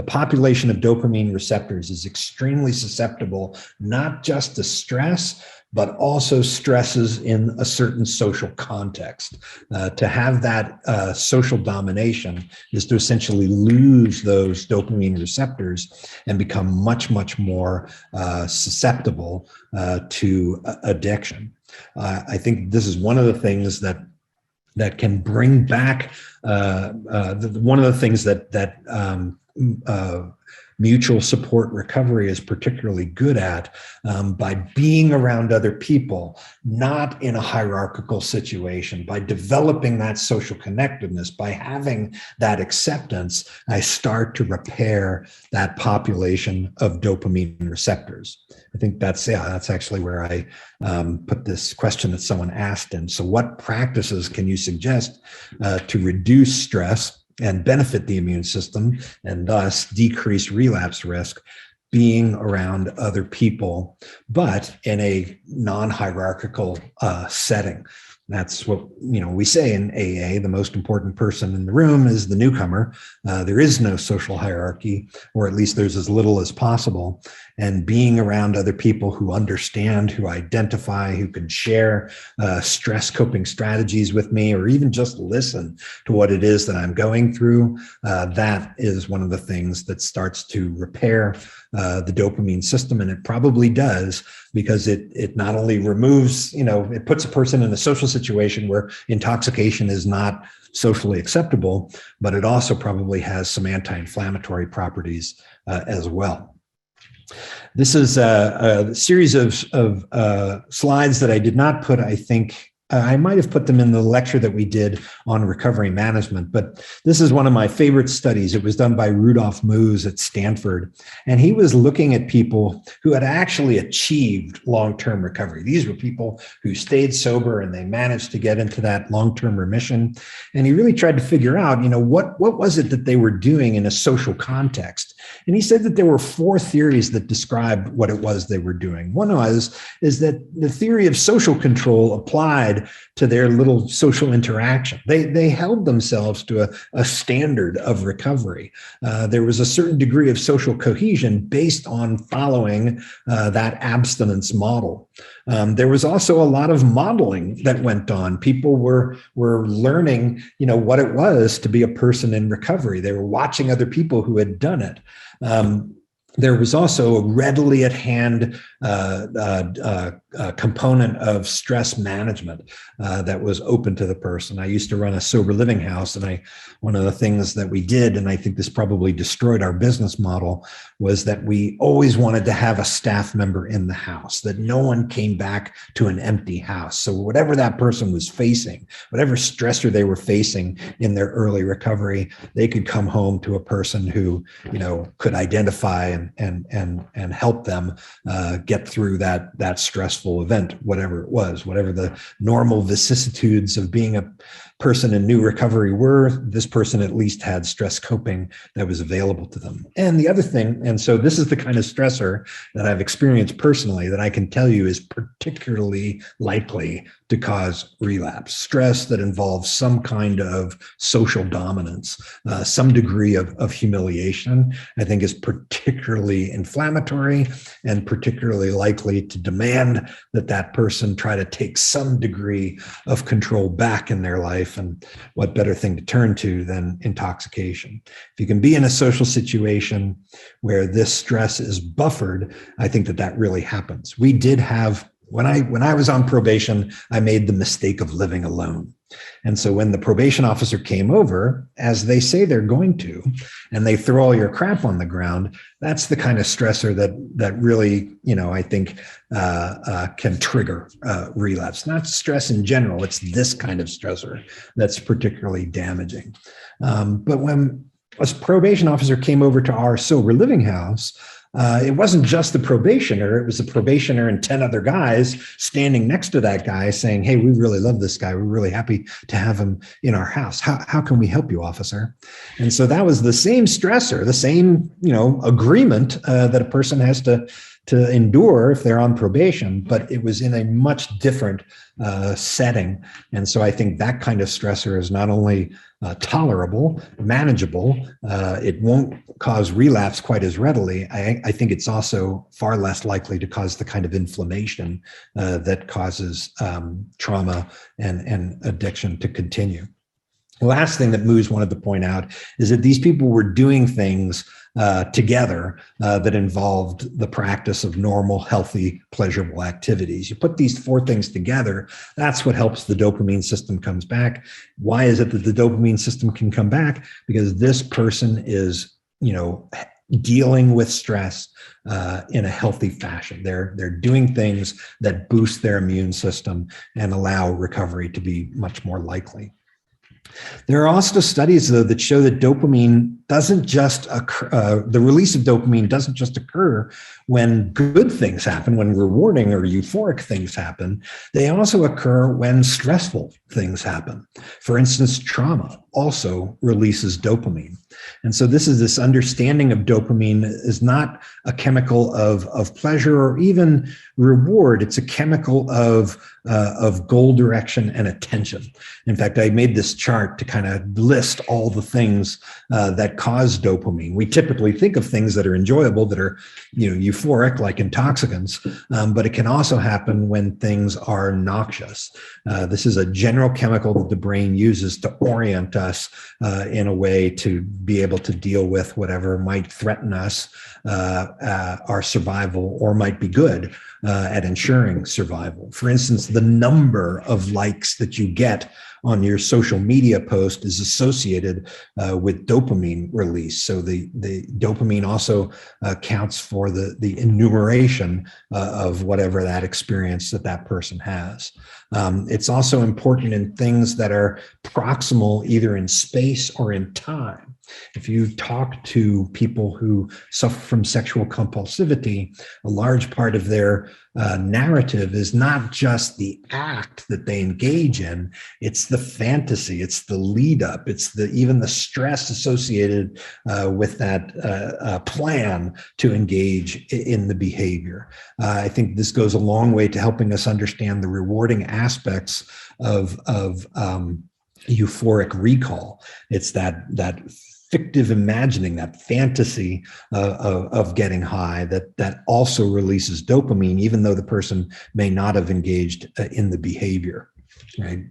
Speaker 2: population of dopamine receptors is extremely susceptible, not just to stress, but also stresses in a certain social context. To have that social domination is to essentially lose those dopamine receptors and become much, much more susceptible to addiction. I think this is one of the things that can bring back one of the things that mutual support recovery is particularly good at, by being around other people, not in a hierarchical situation, by developing that social connectedness, by having that acceptance, I start to repair that population of dopamine receptors. I think that's actually where I put this question that someone asked in. So what practices can you suggest to reduce stress and benefit the immune system and thus decrease relapse risk, being around other people, but in a non-hierarchical setting? That's what we say in AA. The most important person in the room is the newcomer. There is no social hierarchy, or at least there's as little as possible. And being around other people who understand, who identify, who can share stress coping strategies with me, or even just listen to what it is that I'm going through, that is one of the things that starts to repair the dopamine system. And it probably does, because it not only removes, it puts a person in a social situation where intoxication is not socially acceptable, but it also probably has some anti-inflammatory properties as well. This is a series of slides that I did not put, I think. I might have put them in the lecture that we did on recovery management, but this is one of my favorite studies. It was done by Rudolf Moos at Stanford, and he was looking at people who had actually achieved long-term recovery. These were people who stayed sober and they managed to get into that long-term remission. And he really tried to figure out, what was it that they were doing in a social context? And he said that there were 4 theories that described what it was they were doing. One is that the theory of social control applied to their little social interaction. They held themselves to a standard of recovery. There was a certain degree of social cohesion based on following that abstinence model. There was also a lot of modeling that went on. People were learning, what it was to be a person in recovery. They were watching other people who had done it. There was also a readily at hand component of stress management that was open to the person. I used to run a sober living house, and one of the things that we did, and I think this probably destroyed our business model, was that we always wanted to have a staff member in the house, that no one came back to an empty house. So whatever that person was facing, whatever stressor they were facing in their early recovery, they could come home to a person who, could identify and help them get through that stressful event, whatever it was, whatever the normal vicissitudes of being a person in new recovery were. This person at least had stress coping that was available to them. And the other thing, and so this is the kind of stressor that I've experienced personally that I can tell you is particularly likely to cause relapse. Stress that involves some kind of social dominance, some degree of humiliation, I think is particularly inflammatory and particularly likely to demand that person try to take some degree of control back in their life. And what better thing to turn to than intoxication? If you can be in a social situation where this stress is buffered, I think that really happens. We did have, when I was on probation, I made the mistake of living alone. And so when the probation officer came over, as they say they're going to, and they throw all your crap on the ground, that's the kind of stressor that really, I think can trigger relapse. Not stress in general, it's this kind of stressor that's particularly damaging. But when a probation officer came over to our sober living house, it wasn't just the probationer, it was the probationer and 10 other guys standing next to that guy saying, hey, we really love this guy. We're really happy to have him in our house. How can we help you, officer? And so that was the same stressor, the same, agreement that a person has to endure if they're on probation, but it was in a much different setting. And so I think that kind of stressor is not only tolerable, manageable, it won't cause relapse quite as readily. I think it's also far less likely to cause the kind of inflammation that causes trauma and addiction to continue. The last thing that Moose wanted to point out is that these people were doing things together that involved the practice of normal, healthy, pleasurable activities. You put these four things together, that's what helps the dopamine system comes back. Why is it that the dopamine system can come back? Because this person is, dealing with stress in a healthy fashion. They're doing things that boost their immune system and allow recovery to be much more likely. There are also studies, though, that show that dopamine doesn't just occur, the release of dopamine doesn't just occur when good things happen, when rewarding or euphoric things happen. They also occur when stressful things happen. For instance, trauma also releases dopamine. And so this understanding of dopamine is not a chemical of pleasure or even reward. It's a chemical of goal direction and attention. In fact, I made this chart to kind of list all the things that cause dopamine. We typically think of things that are enjoyable, that are euphoric, like intoxicants, but it can also happen when things are noxious. This is a general chemical that the brain uses to orient us in a way to be able to deal with whatever might threaten us, our survival, or might be good at ensuring survival. For instance, the number of likes that you get on your social media post is associated with dopamine release. So the dopamine also counts for the enumeration of whatever that experience that person has. It's also important in things that are proximal either in space or in time. If you talk to people who suffer from sexual compulsivity, a large part of their narrative is not just the act that they engage in, it's the fantasy, it's the lead up, it's even the stress associated with that plan to engage in the behavior. I think this goes a long way to helping us understand the rewarding aspects of euphoric recall. It's that fictive imagining, that fantasy of getting high, that also releases dopamine, even though the person may not have engaged in the behavior, right?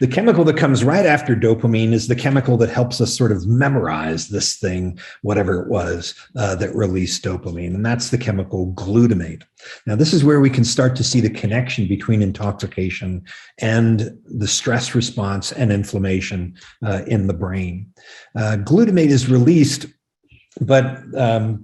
Speaker 2: The chemical that comes right after dopamine is the chemical that helps us sort of memorize this thing, whatever it was that released dopamine, and that's the chemical glutamate. Now, this is where we can start to see the connection between intoxication and the stress response and inflammation in the brain. Glutamate is released, but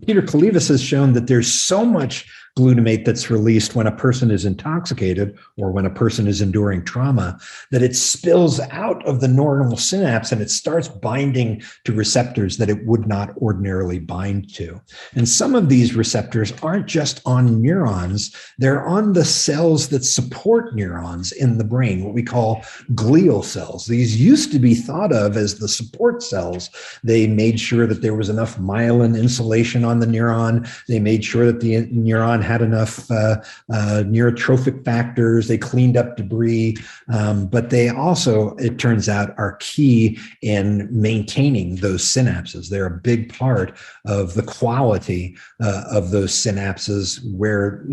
Speaker 2: Peter Kalivas has shown that there's so much glutamate that's released when a person is intoxicated or when a person is enduring trauma, that it spills out of the normal synapse and it starts binding to receptors that it would not ordinarily bind to. And some of these receptors aren't just on neurons, they're on the cells that support neurons in the brain, what we call glial cells. These used to be thought of as the support cells. They made sure that there was enough myelin insulation on the neuron. They made sure that the neuron had enough neurotrophic factors. They cleaned up debris, but they also, it turns out, are key in maintaining those synapses. They're a big part of the quality of those synapses, where,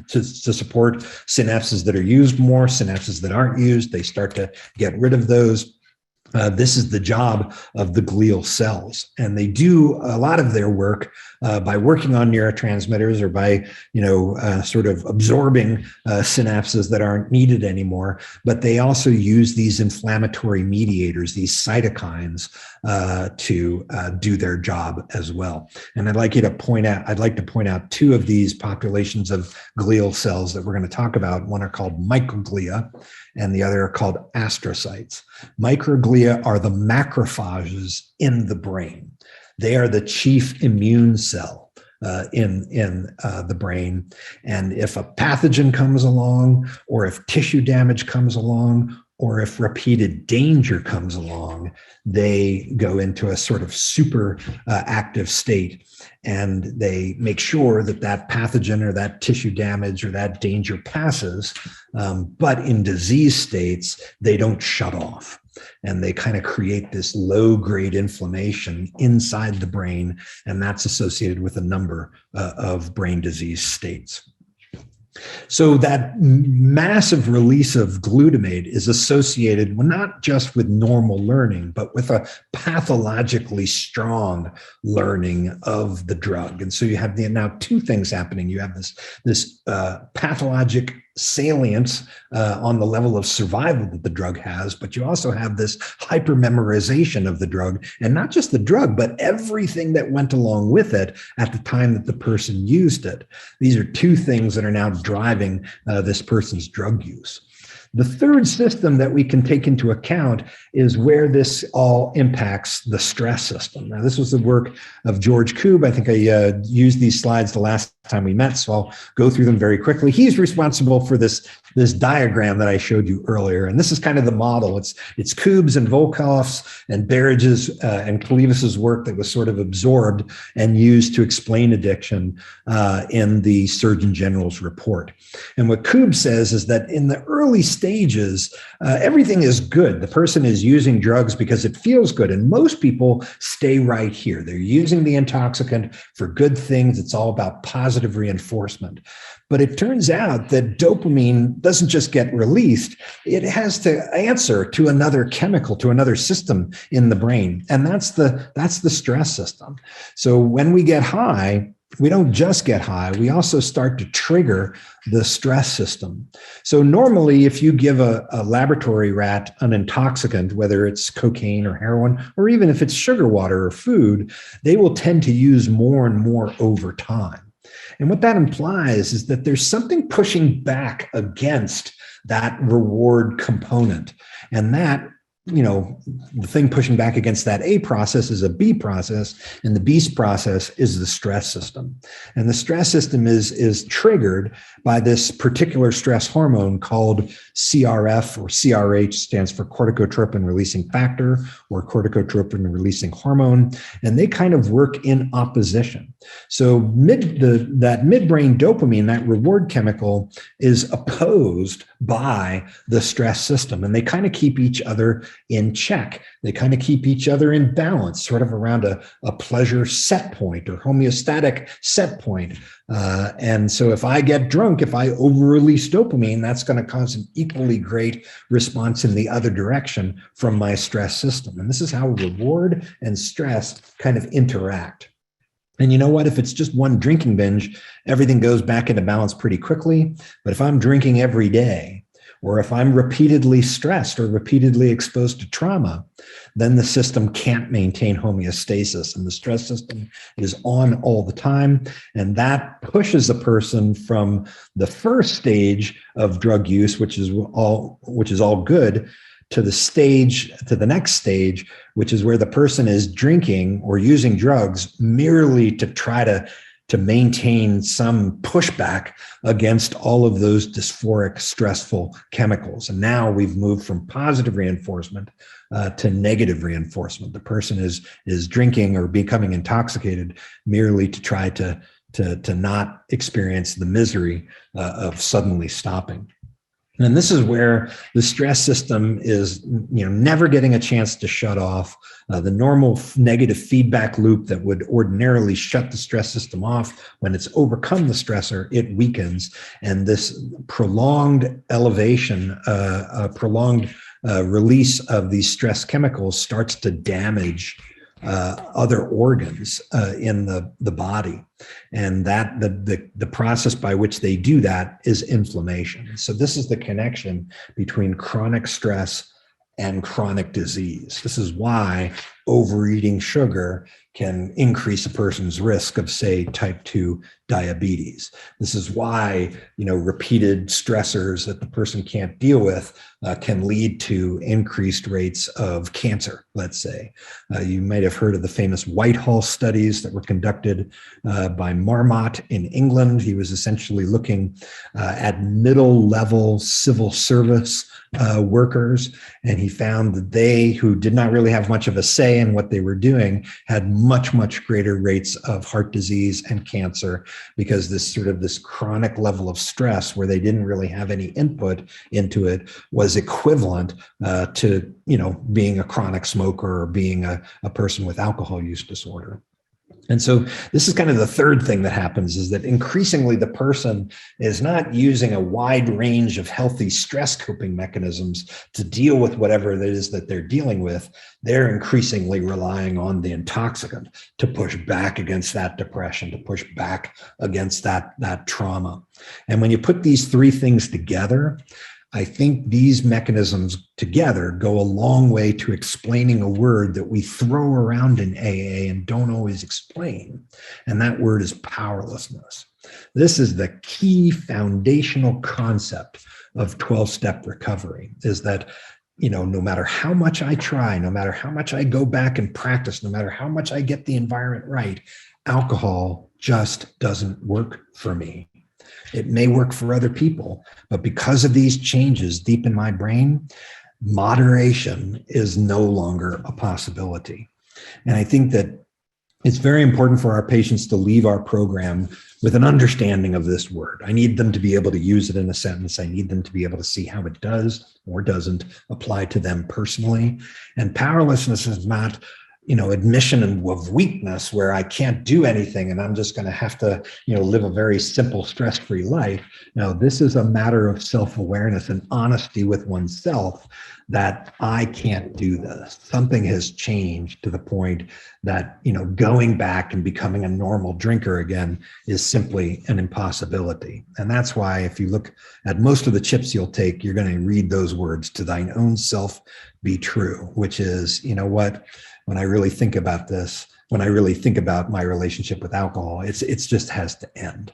Speaker 2: to support synapses that are used more, synapses that aren't used, they start to get rid of those. This is the job of the glial cells, and they do a lot of their work by working on neurotransmitters or by, sort of absorbing synapses that aren't needed anymore. But they also use these inflammatory mediators, these cytokines, to do their job as well. And I'd like to point out two of these populations of glial cells that we're going to talk about. One are called microglia, and the other are called astrocytes. Microglia are the macrophages in the brain. They are the chief immune cell in the brain. And if a pathogen comes along, or if tissue damage comes along, or if repeated danger comes along, they go into a sort of super active state, and they make sure that that pathogen or that tissue damage or that danger passes. But in disease states, they don't shut off. And they kind of create this low-grade inflammation inside the brain, and that's associated with a number of brain disease states. So that massive release of glutamate is associated not just with normal learning, but with a pathologically strong learning of the drug. And so you have now two things happening. You have this pathologic salience on the level of survival that the drug has, but you also have this hypermemorization of the drug, and not just the drug, but everything that went along with it at the time that the person used it. These are two things that are now driving this person's drug use. The third system that we can take into account is where this all impacts the stress system. Now, this was the work of George Koob. I think I used these slides the last time we met, so I'll go through them very quickly. He's responsible for this diagram that I showed you earlier, and this is kind of the model. It's Koob's and Volkoff's and Barrage's and Kalivas's work that was sort of absorbed and used to explain addiction in the Surgeon General's report. And what Koob says is that in the early stages, everything is good. The person is using drugs because it feels good, and most people stay right here. They're using the intoxicant for good things. It's all about positive reinforcement. But it turns out that dopamine doesn't just get released, it has to answer to another chemical, to another system in the brain. And that's the stress system. So when we get high, we don't just get high, we also start to trigger the stress system. So normally, if you give a laboratory rat an intoxicant, whether it's cocaine or heroin, or even if it's sugar water or food, they will tend to use more and more over time. And what that implies is that there's something pushing back against that reward component. And that, the thing pushing back against that A process is a B process, and the B process is the stress system. And the stress system is triggered by this particular stress hormone called CRF, or CRH stands for corticotropin releasing factor, or corticotropin releasing hormone, and they kind of work in opposition. So that midbrain dopamine, that reward chemical, is opposed by the stress system, and they kind of keep each other in check. They kind of keep each other in balance, sort of around a pleasure set point or homeostatic set point. And so if I get drunk, if I over-release dopamine, that's going to cause an equally great response in the other direction from my stress system. And this is how reward and stress kind of interact. And you know what? If it's just one drinking binge, everything goes back into balance pretty quickly. But if I'm drinking every day, or if I'm repeatedly stressed or repeatedly exposed to trauma, then the system can't maintain homeostasis, and the stress system is on all the time. And that pushes a person from the first stage of drug use, which is all good, to the next stage, which is where the person is drinking or using drugs merely to try to maintain some pushback against all of those dysphoric, stressful chemicals. And now we've moved from positive reinforcement to negative reinforcement. The person is drinking or becoming intoxicated merely to try to not experience the misery of suddenly stopping. And this is where the stress system is, never getting a chance to shut off. The normal negative feedback loop that would ordinarily shut the stress system off, when it's overcome the stressor, it weakens. And this prolonged elevation, prolonged release of these stress chemicals starts to damage other organs in the body. And that the process by which they do that is inflammation. So this is the connection between chronic stress and chronic disease. This is why overeating sugar can increase a person's risk of, say, type 2 diabetes. This is why, repeated stressors that the person can't deal with can lead to increased rates of cancer, let's say. You might have heard of the famous Whitehall studies that were conducted by Marmot in England. He was essentially looking at middle-level civil service workers, and he found that they, who did not really have much of a say in what they were doing, had much, much greater rates of heart disease and cancer, because this chronic level of stress where they didn't really have any input into it was equivalent to being a chronic smoker or being a person with alcohol use disorder. And so this is kind of the third thing that happens, is that increasingly the person is not using a wide range of healthy stress coping mechanisms to deal with whatever it is that they're dealing with. They're increasingly relying on the intoxicant to push back against that depression, to push back against that trauma. And when you put these three things together, I think these mechanisms together go a long way to explaining a word that we throw around in AA and don't always explain. And that word is powerlessness. This is the key foundational concept of 12-step recovery, is that, no matter how much I try, no matter how much I go back and practice, no matter how much I get the environment right, alcohol just doesn't work for me. It may work for other people, but because of these changes deep in my brain, moderation is no longer a possibility. And I think that it's very important for our patients to leave our program with an understanding of this word. I need them to be able to use it in a sentence. I need them to be able to see how it does or doesn't apply to them personally. And powerlessness is not admission of weakness where I can't do anything and I'm just going to have to, live a very simple, stress-free life. No, this is a matter of self-awareness and honesty with oneself, that I can't do this. Something has changed to the point that, going back and becoming a normal drinker again is simply an impossibility. And that's why if you look at most of the chips you'll take, you're going to read those words, "To thine own self be true," which is, when I really think about this, when I really think about my relationship with alcohol, it's just has to end.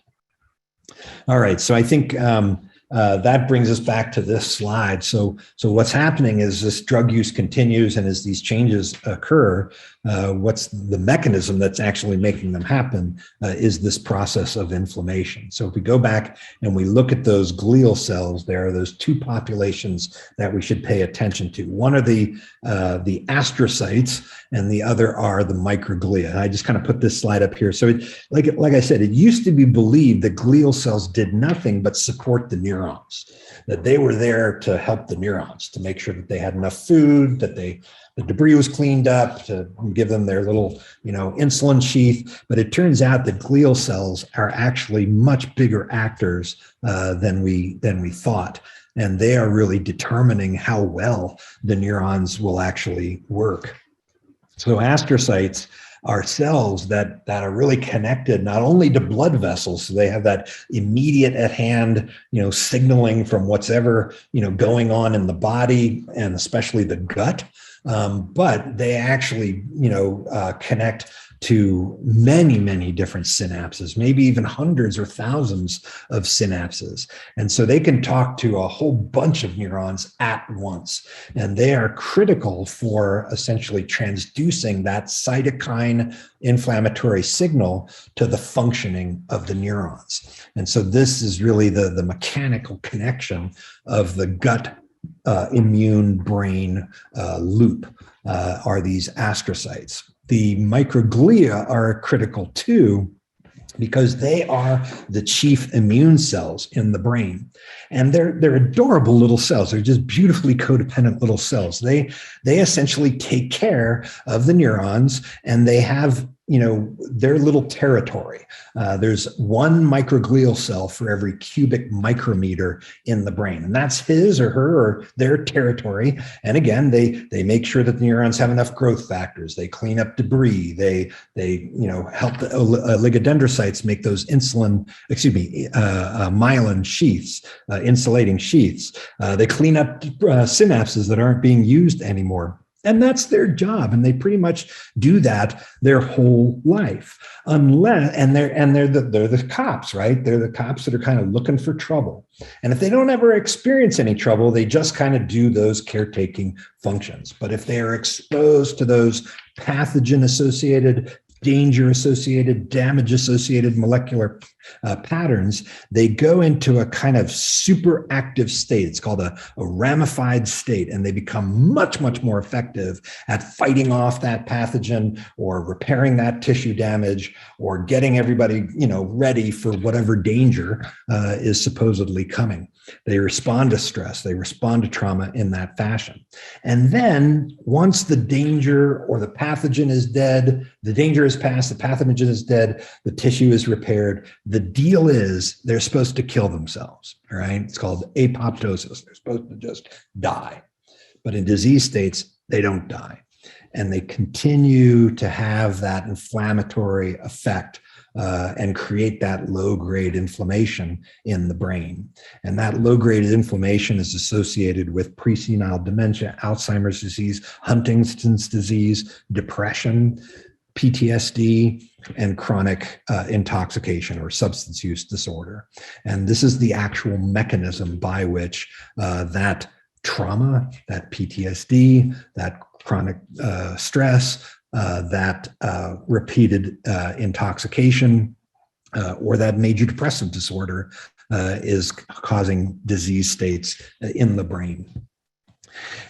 Speaker 2: All right, so I think that brings us back to this slide. So what's happening is this drug use continues, and as these changes occur, what's the mechanism that's actually making them happen is this process of inflammation. So if we go back and we look at those glial cells, there are those two populations that we should pay attention to. One are the astrocytes, and the other are the microglia. And I just kind of put this slide up here. So like I said, it used to be believed that glial cells did nothing but support the neurons, that they were there to help the neurons, to make sure that they had enough food, that the debris was cleaned up, to give them their little, insulin sheath. But it turns out that glial cells are actually much bigger actors than we thought. And they are really determining how well the neurons will actually work. So astrocytes are cells that are really connected not only to blood vessels, so they have that immediate at hand, signaling from what's ever, going on in the body and especially the gut, but they actually, connect to many, many different synapses, maybe even hundreds or thousands of synapses. And so they can talk to a whole bunch of neurons at once. And they are critical for essentially transducing that cytokine inflammatory signal to the functioning of the neurons. And so this is really the mechanical connection of the gut immune brain loop, are these astrocytes. The microglia are critical too, because they are the chief immune cells in the brain. And they're adorable little cells. They're just beautifully codependent little cells. They essentially take care of the neurons, and they have their little territory. There's one microglial cell for every cubic micrometer in the brain, and that's his or her or their territory. And again, they make sure that the neurons have enough growth factors. They clean up debris. They help the oligodendrocytes make those myelin sheaths, insulating sheaths. They clean up synapses that aren't being used anymore. And that's their job, and they pretty much do that their whole life. They're the cops, right? They're the cops that are kind of looking for trouble. And if they don't ever experience any trouble, they just kind of do those caretaking functions. But if they are exposed to those pathogen-associated, danger-associated, damage-associated molecular patterns, they go into a kind of super active state. It's called a ramified state, and they become much, much more effective at fighting off that pathogen or repairing that tissue damage or getting everybody, ready for whatever danger is supposedly coming. They respond to stress, they respond to trauma in that fashion. And then once the danger or the pathogen is dead, the danger is past, the pathogen is dead, the tissue is repaired. The deal is they're supposed to kill themselves, right? It's called apoptosis. They're supposed to just die. But in disease states, they don't die. And they continue to have that inflammatory effect and create that low-grade inflammation in the brain. And that low-grade inflammation is associated with presenile dementia, Alzheimer's disease, Huntington's disease, depression, PTSD, and chronic intoxication or substance use disorder. And this is the actual mechanism by which that trauma, that PTSD, that chronic stress, that repeated intoxication, or that major depressive disorder is causing disease states in the brain.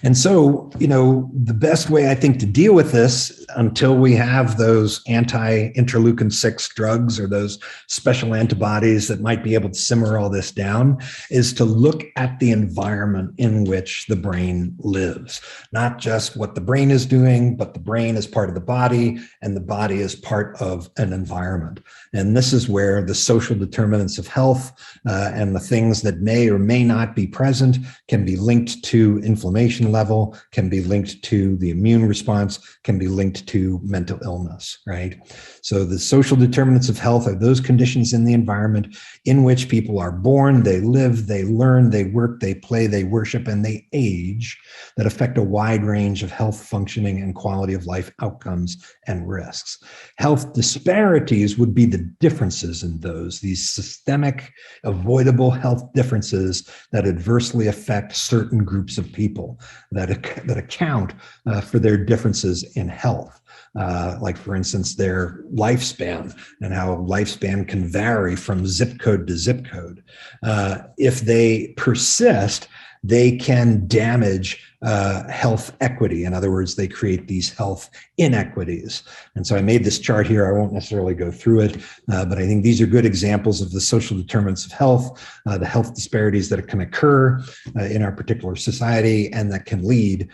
Speaker 2: And so, the best way I think to deal with this until we have those anti-interleukin 6 drugs or those special antibodies that might be able to simmer all this down is to look at the environment in which the brain lives. Not just what the brain is doing, but the brain is part of the body and the body is part of an environment. And this is where the social determinants of health and the things that may or may not be present can be linked to inflammation level, can be linked to the immune response, can be linked to mental illness, right? So the social determinants of health are those conditions in the environment in which people are born, they live, they learn, they work, they play, they worship, and they age that affect a wide range of health functioning and quality of life outcomes and risks. Health disparities would be the differences in these systemic, avoidable health differences that adversely affect certain groups of people that account for their differences in health. Like, for instance, their lifespan and how lifespan can vary from zip code to zip code. If they persist, they can damage health equity. In other words, they create these health inequities. And so I made this chart here. I won't necessarily go through it, but I think these are good examples of the social determinants of health, the health disparities that can occur in our particular society and that can lead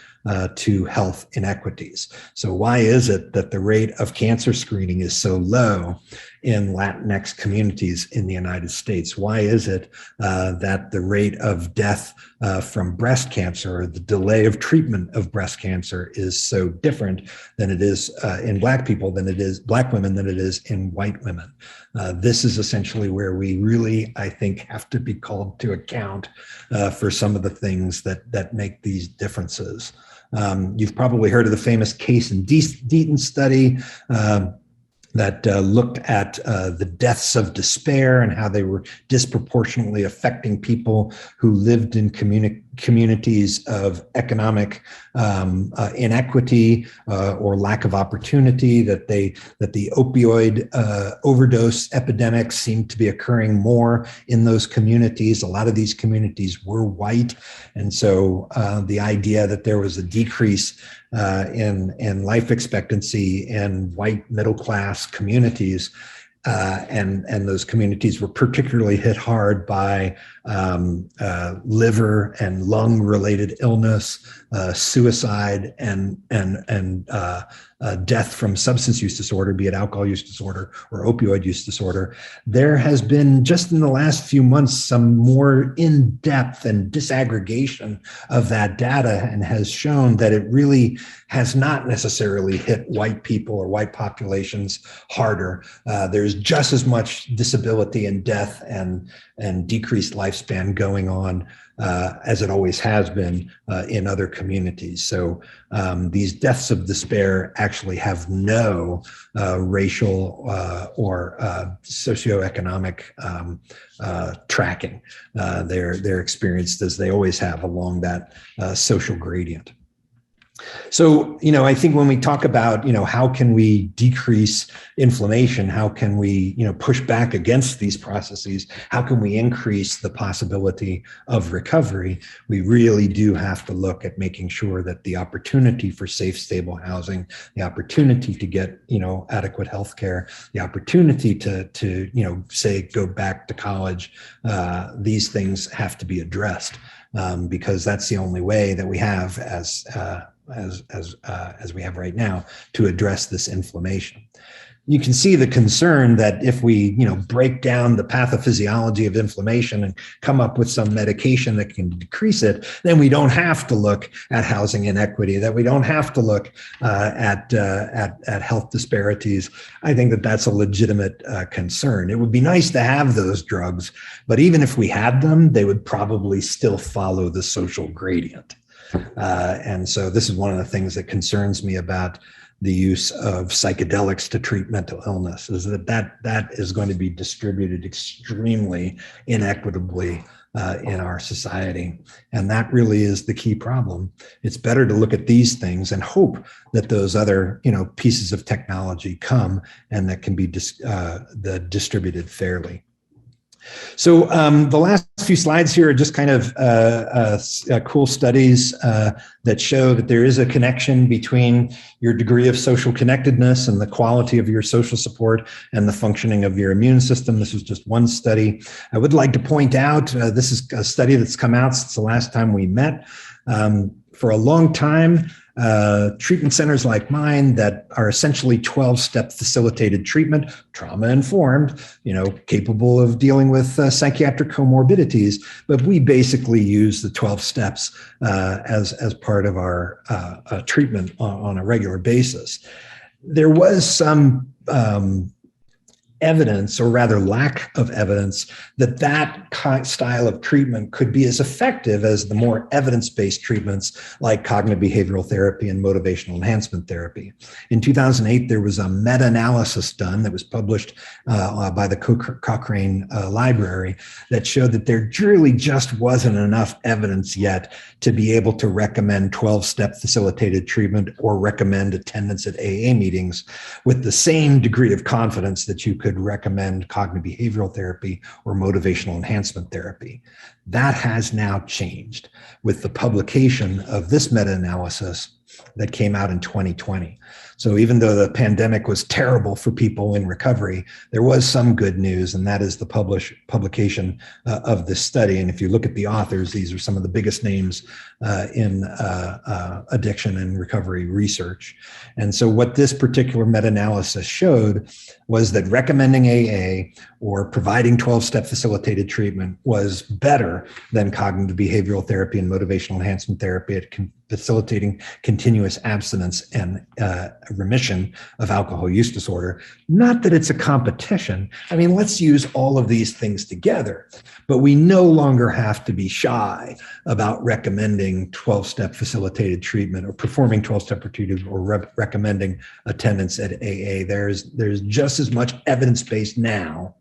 Speaker 2: to health inequities. So why is it that the rate of cancer screening is so low in Latinx communities in the United States? Why is it that the rate of death from breast cancer, or the delay of treatment of breast cancer, is so different than it is in Black people, than it is Black women, than it is in white women? This is essentially where we really, I think, have to be called to account for some of the things that make these differences. You've probably heard of the famous Case and Deaton study that looked at the deaths of despair and how they were disproportionately affecting people who lived in communities of economic inequity or lack of opportunity, that the opioid overdose epidemic seemed to be occurring more in those communities. A lot of these communities were white. And so the idea that there was a decrease in life expectancy in white middle-class communities, and those communities were particularly hit hard by liver and lung-related illness, suicide, and death from substance use disorder, be it alcohol use disorder or opioid use disorder, there has been just in the last few months some more in-depth and disaggregation of that data, and has shown that it really has not necessarily hit white people or white populations harder. There's just as much disability and death and decreased lifespan going on as it always has been in other communities. So these deaths of despair actually have no racial or socioeconomic tracking. They're experienced as they always have along that social gradient. So, I think when we talk about, how can we decrease inflammation? How can we, push back against these processes? How can we increase the possibility of recovery? We really do have to look at making sure that the opportunity for safe, stable housing, the opportunity to get, adequate health care, the opportunity to say, go back to college, these things have to be addressed because that's the only way that we have as we have right now to address this inflammation. You can see the concern that if we, break down the pathophysiology of inflammation and come up with some medication that can decrease it, then we don't have to look at housing inequity, that we don't have to look at health disparities. I think that that's a legitimate concern. It would be nice to have those drugs, but even if we had them, they would probably still follow the social gradient. And so this is one of the things that concerns me about the use of psychedelics to treat mental illness, is that is going to be distributed extremely inequitably in our society. And that really is the key problem. It's better to look at these things and hope that those other, pieces of technology come and that can be distributed fairly. So the last few slides here are just kind of cool studies that show that there is a connection between your degree of social connectedness and the quality of your social support and the functioning of your immune system. This was just one study. I would like to point out, this is a study that's come out since the last time we met. For a long time, treatment centers like mine that are essentially 12-step facilitated treatment, trauma-informed, capable of dealing with psychiatric comorbidities, but we basically use the 12 steps as part of our treatment on a regular basis. There was some evidence, or rather lack of evidence, that style of treatment could be as effective as the more evidence-based treatments like cognitive behavioral therapy and motivational enhancement therapy. In 2008, there was a meta-analysis done that was published by the Cochrane Library that showed that there really just wasn't enough evidence yet to be able to recommend 12-step facilitated treatment or recommend attendance at AA meetings with the same degree of confidence that you could recommend cognitive behavioral therapy or motivational enhancement therapy. That has now changed with the publication of this meta-analysis that came out in 2020. So even though the pandemic was terrible for people in recovery, there was some good news, and that is the publication of this study. And if you look at the authors, these are some of the biggest names in addiction and recovery research. And so what this particular meta-analysis showed was that recommending AA or providing 12-step facilitated treatment was better than cognitive behavioral therapy and motivational enhancement therapy at facilitating continuous abstinence and remission of alcohol use disorder. Not that it's a competition. I mean, let's use all of these things together, but we no longer have to be shy about recommending 12-step facilitated treatment or performing 12-step treatment or recommending attendance at AA. There's just as much evidence-based now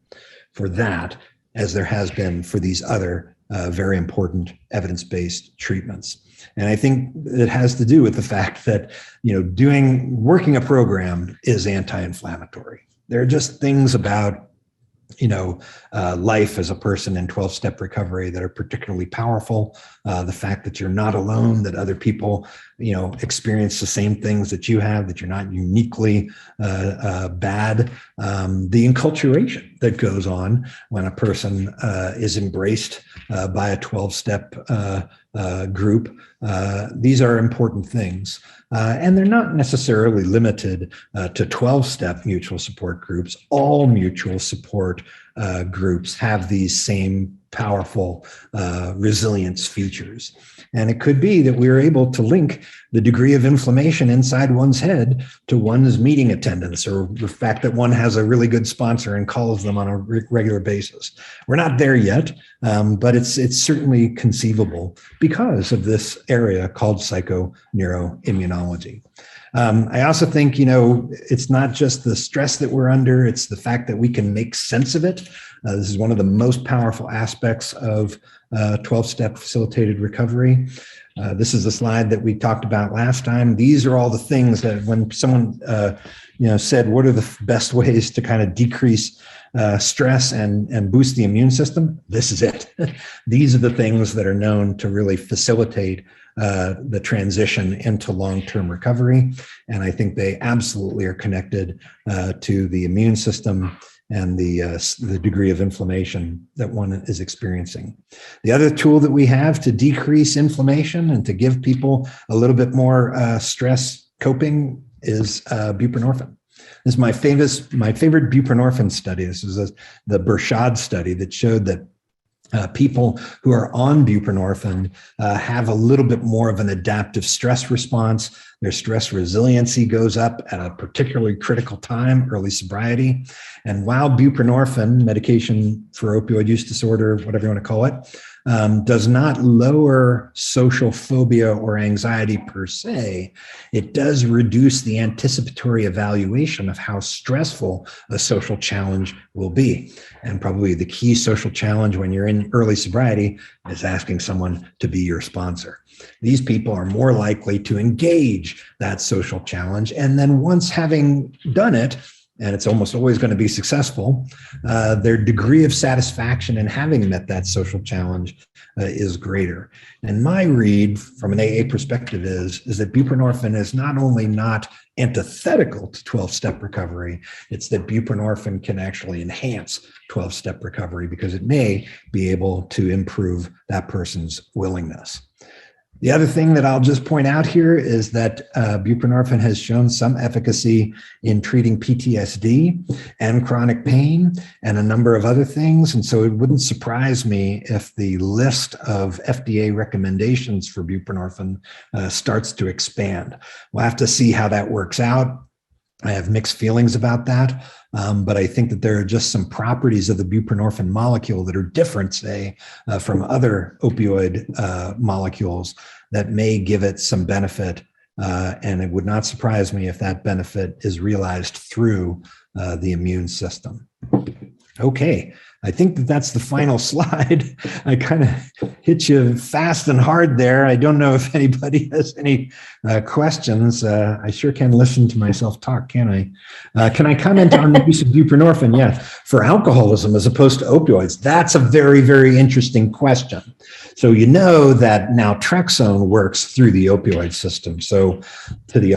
Speaker 2: for that as there has been for these other very important evidence-based treatments. And I think it has to do with the fact that, working a program is anti-inflammatory. There are just things about, life as a person in 12-step recovery that are particularly powerful. The fact that you're not alone, that other people experience the same things that you have, that you're not uniquely bad. The enculturation that goes on when a person is embraced by a 12-step group. These are important things. And they're not necessarily limited to 12-step mutual support groups. All mutual support groups have these same powerful resilience features. And it could be that we're able to link the degree of inflammation inside one's head to one's meeting attendance, or the fact that one has a really good sponsor and calls them on a regular basis. We're not there yet, but it's certainly conceivable because of this area called psychoneuroimmunology. I also think, it's not just the stress that we're under, it's the fact that we can make sense of it. This is one of the most powerful aspects of 12-step facilitated recovery. This is the slide that we talked about last time. These are all the things that when someone said, what are the best ways to kind of decrease stress and boost the immune system? This is it. These are the things that are known to really facilitate the transition into long-term recovery. And I think they absolutely are connected to the immune system and the degree of inflammation that one is experiencing. The other tool that we have to decrease inflammation and to give people a little bit more stress coping is buprenorphine. This is my favorite buprenorphine study. This is the Bershad study that showed that people who are on buprenorphine have a little bit more of an adaptive stress response. Their stress resiliency goes up at a particularly critical time, early sobriety. And while buprenorphine, medication for opioid use disorder, whatever you want to call it, does not lower social phobia or anxiety per se, it does reduce the anticipatory evaluation of how stressful a social challenge will be. And probably the key social challenge when you're in early sobriety is asking someone to be your sponsor. These people are more likely to engage that social challenge. And then once having done it, and it's almost always going to be successful, their degree of satisfaction in having met that social challenge is greater. And my read from an AA perspective is that buprenorphine is not only not antithetical to 12-step recovery, it's that buprenorphine can actually enhance 12-step recovery because it may be able to improve that person's willingness. The other thing that I'll just point out here is that buprenorphine has shown some efficacy in treating PTSD and chronic pain and a number of other things. And so it wouldn't surprise me if the list of FDA recommendations for buprenorphine starts to expand. We'll have to see how that works out. I have mixed feelings about that, but I think that there are just some properties of the buprenorphine molecule that are different, say, from other opioid molecules that may give it some benefit, and it would not surprise me if that benefit is realized through the immune system. Okay, I think that that's the final slide. I kind of hit you fast and hard there. I don't know if anybody has any questions. I sure can listen to myself talk, can I? Can I comment on the use of buprenorphine? Yeah, for alcoholism as opposed to opioids. That's a very, very interesting question. So you know that naltrexone works through the opioid system. So to the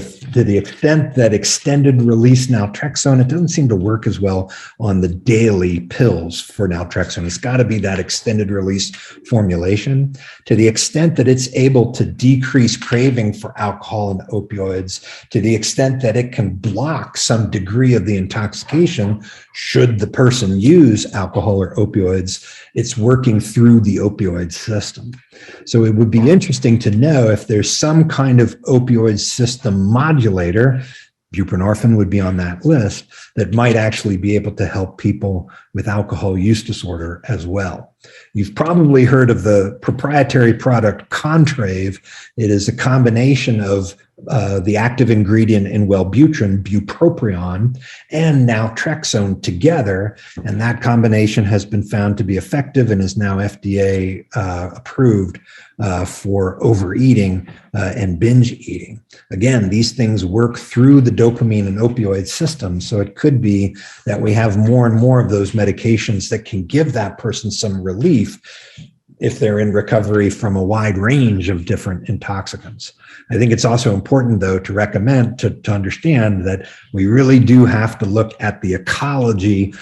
Speaker 2: extent that extended release naltrexone, it doesn't seem to work as well on the daily pills for naltrexone. It's got to be that extended release formulation. To the extent that it's able to decrease craving for alcohol and opioids, to the extent that it can block some degree of the intoxication, should the person use alcohol or opioids, it's working through the opioid system. So it would be interesting to know if there's some kind of opioid system modulator, buprenorphine would be on that list, that might actually be able to help people with alcohol use disorder as well. You've probably heard of the proprietary product Contrave. It is a combination of the active ingredient in Wellbutrin, bupropion, and naltrexone together. And that combination has been found to be effective and is now FDA approved for overeating and binge eating. Again, these things work through the dopamine and opioid system. So it could be that we have more and more of those medications that can give that person some relief. if they're in recovery from a wide range of different intoxicants. I think it's also important, though, to recommend, to understand that we really do have to look at the ecology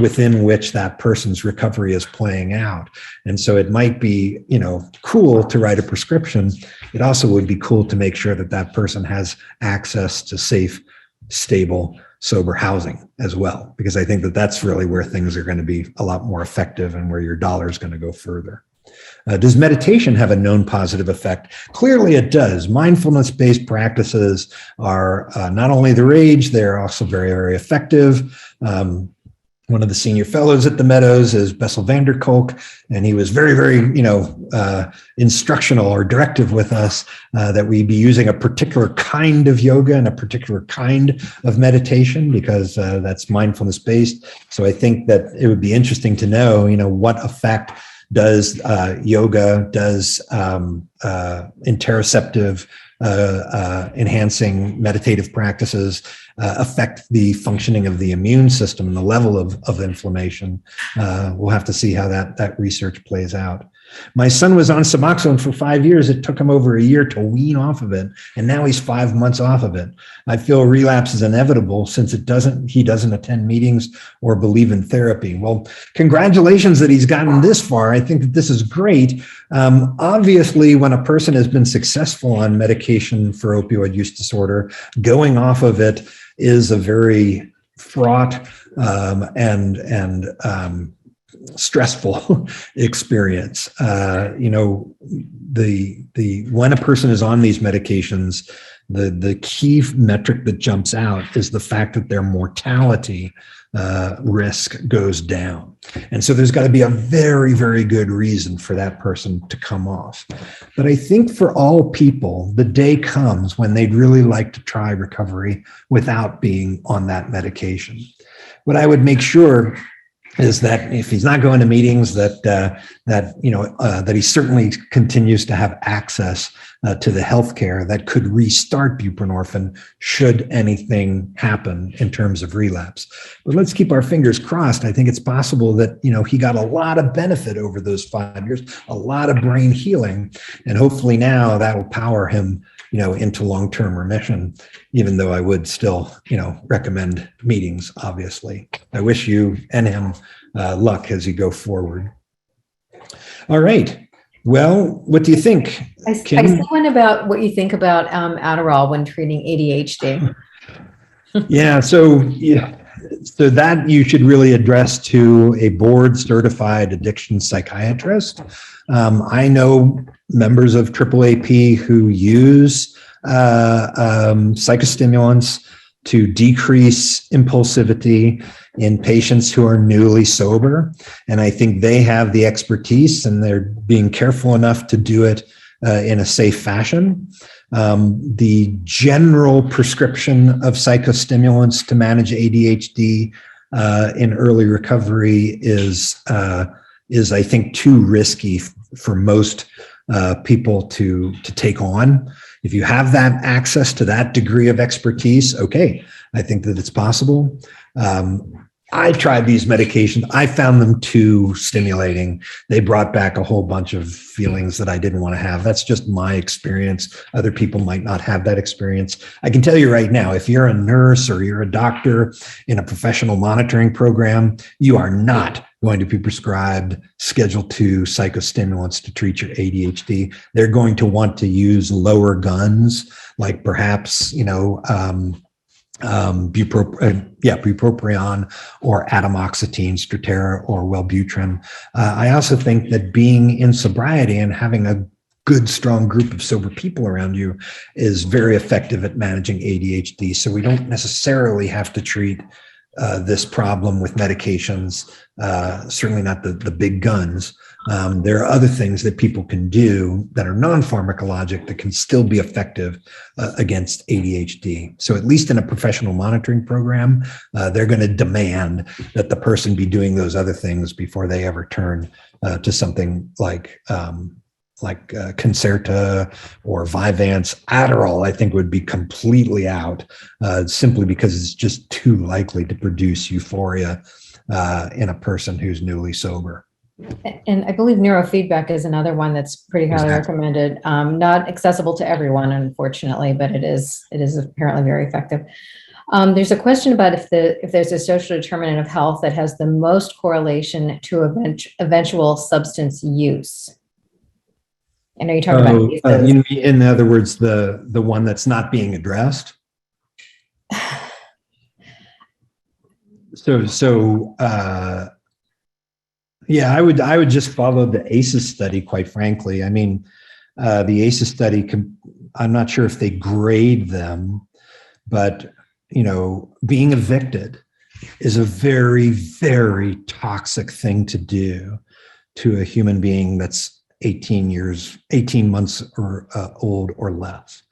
Speaker 2: within which that person's recovery is playing out. And so it might be, cool to write a prescription. It also would be cool to make sure that that person has access to safe, stable, sober housing as well, because I think that that's really where things are going to be a lot more effective and where your dollar is going to go further. Does meditation have a known positive effect? Clearly it does. Mindfulness-based practices are not only the rage, they're also very, very effective. One of the senior fellows at the Meadows is Bessel van der Kolk, and he was very, very, instructional or directive with us that we be using a particular kind of yoga and a particular kind of meditation, because that's mindfulness-based. So I think that it would be interesting to know, what effect does yoga, does interoceptive enhancing meditative practices affect the functioning of the immune system and the level of inflammation. We'll have to see how that research plays out. My son was on Suboxone for 5 years. It took him over a year to wean off of it, and now he's 5 months off of it. I feel relapse is inevitable since he doesn't attend meetings or believe in therapy. Well, congratulations that he's gotten this far. I think that this is great. Obviously, when a person has been successful on medication for opioid use disorder, going off of it is a very fraught and stressful experience. When a person is on these medications, the key metric that jumps out is the fact that their mortality risk goes down. And so there's got to be a very, very good reason for that person to come off. But I think for all people, the day comes when they'd really like to try recovery without being on that medication. What I would make sure is that if he's not going to meetings, that he certainly continues to have access to the healthcare that could restart buprenorphine should anything happen in terms of relapse. But let's keep our fingers crossed. I think it's possible that he got a lot of benefit over those 5 years, a lot of brain healing, and hopefully now that will power him into long-term remission, even though I would still, recommend meetings, obviously. I wish you and him luck as you go forward. All right. Well, what do you think?
Speaker 1: I see one about what you think about Adderall when treating ADHD.
Speaker 2: Yeah. So that you should really address to a board-certified addiction psychiatrist. I know members of AAAP who use psychostimulants to decrease impulsivity in patients who are newly sober. And I think they have the expertise and they're being careful enough to do it in a safe fashion. The general prescription of psychostimulants to manage ADHD in early recovery is I think too risky for most people to take on. If you have that access to that degree of expertise, okay, I think that it's possible. I tried these medications. I found them too stimulating. They brought back a whole bunch of feelings that I didn't want to have. That's just my experience. Other people might not have that experience. I can tell you right now, if you're a nurse or you're a doctor in a professional monitoring program, you are not going to be prescribed Schedule II psychostimulants to treat your ADHD. They're going to want to use lower guns, like perhaps, bupropion or atomoxetine, Strattera or Wellbutrin. I also think that being in sobriety and having a good, strong group of sober people around you is very effective at managing ADHD. So we don't necessarily have to treat this problem with medications, certainly not the big guns. There are other things that people can do that are non-pharmacologic that can still be effective against ADHD. So at least in a professional monitoring program, they're going to demand that the person be doing those other things before they ever turn to something like Concerta or Vyvanse. Adderall, I think, would be completely out simply because it's just too likely to produce euphoria in a person who's newly sober.
Speaker 1: And I believe neurofeedback is another one that's pretty highly recommended. Not accessible to everyone, unfortunately, but it is apparently very effective. There's a question about if there's a social determinant of health that has the most correlation to eventual substance use. I know you talked about
Speaker 2: in other words, the one that's not being addressed. Yeah, I would just follow the ACEs study, quite frankly. I mean, the ACEs study, I'm not sure if they grade them, but being evicted is a very, very toxic thing to do to a human being that's 18 months or old or less.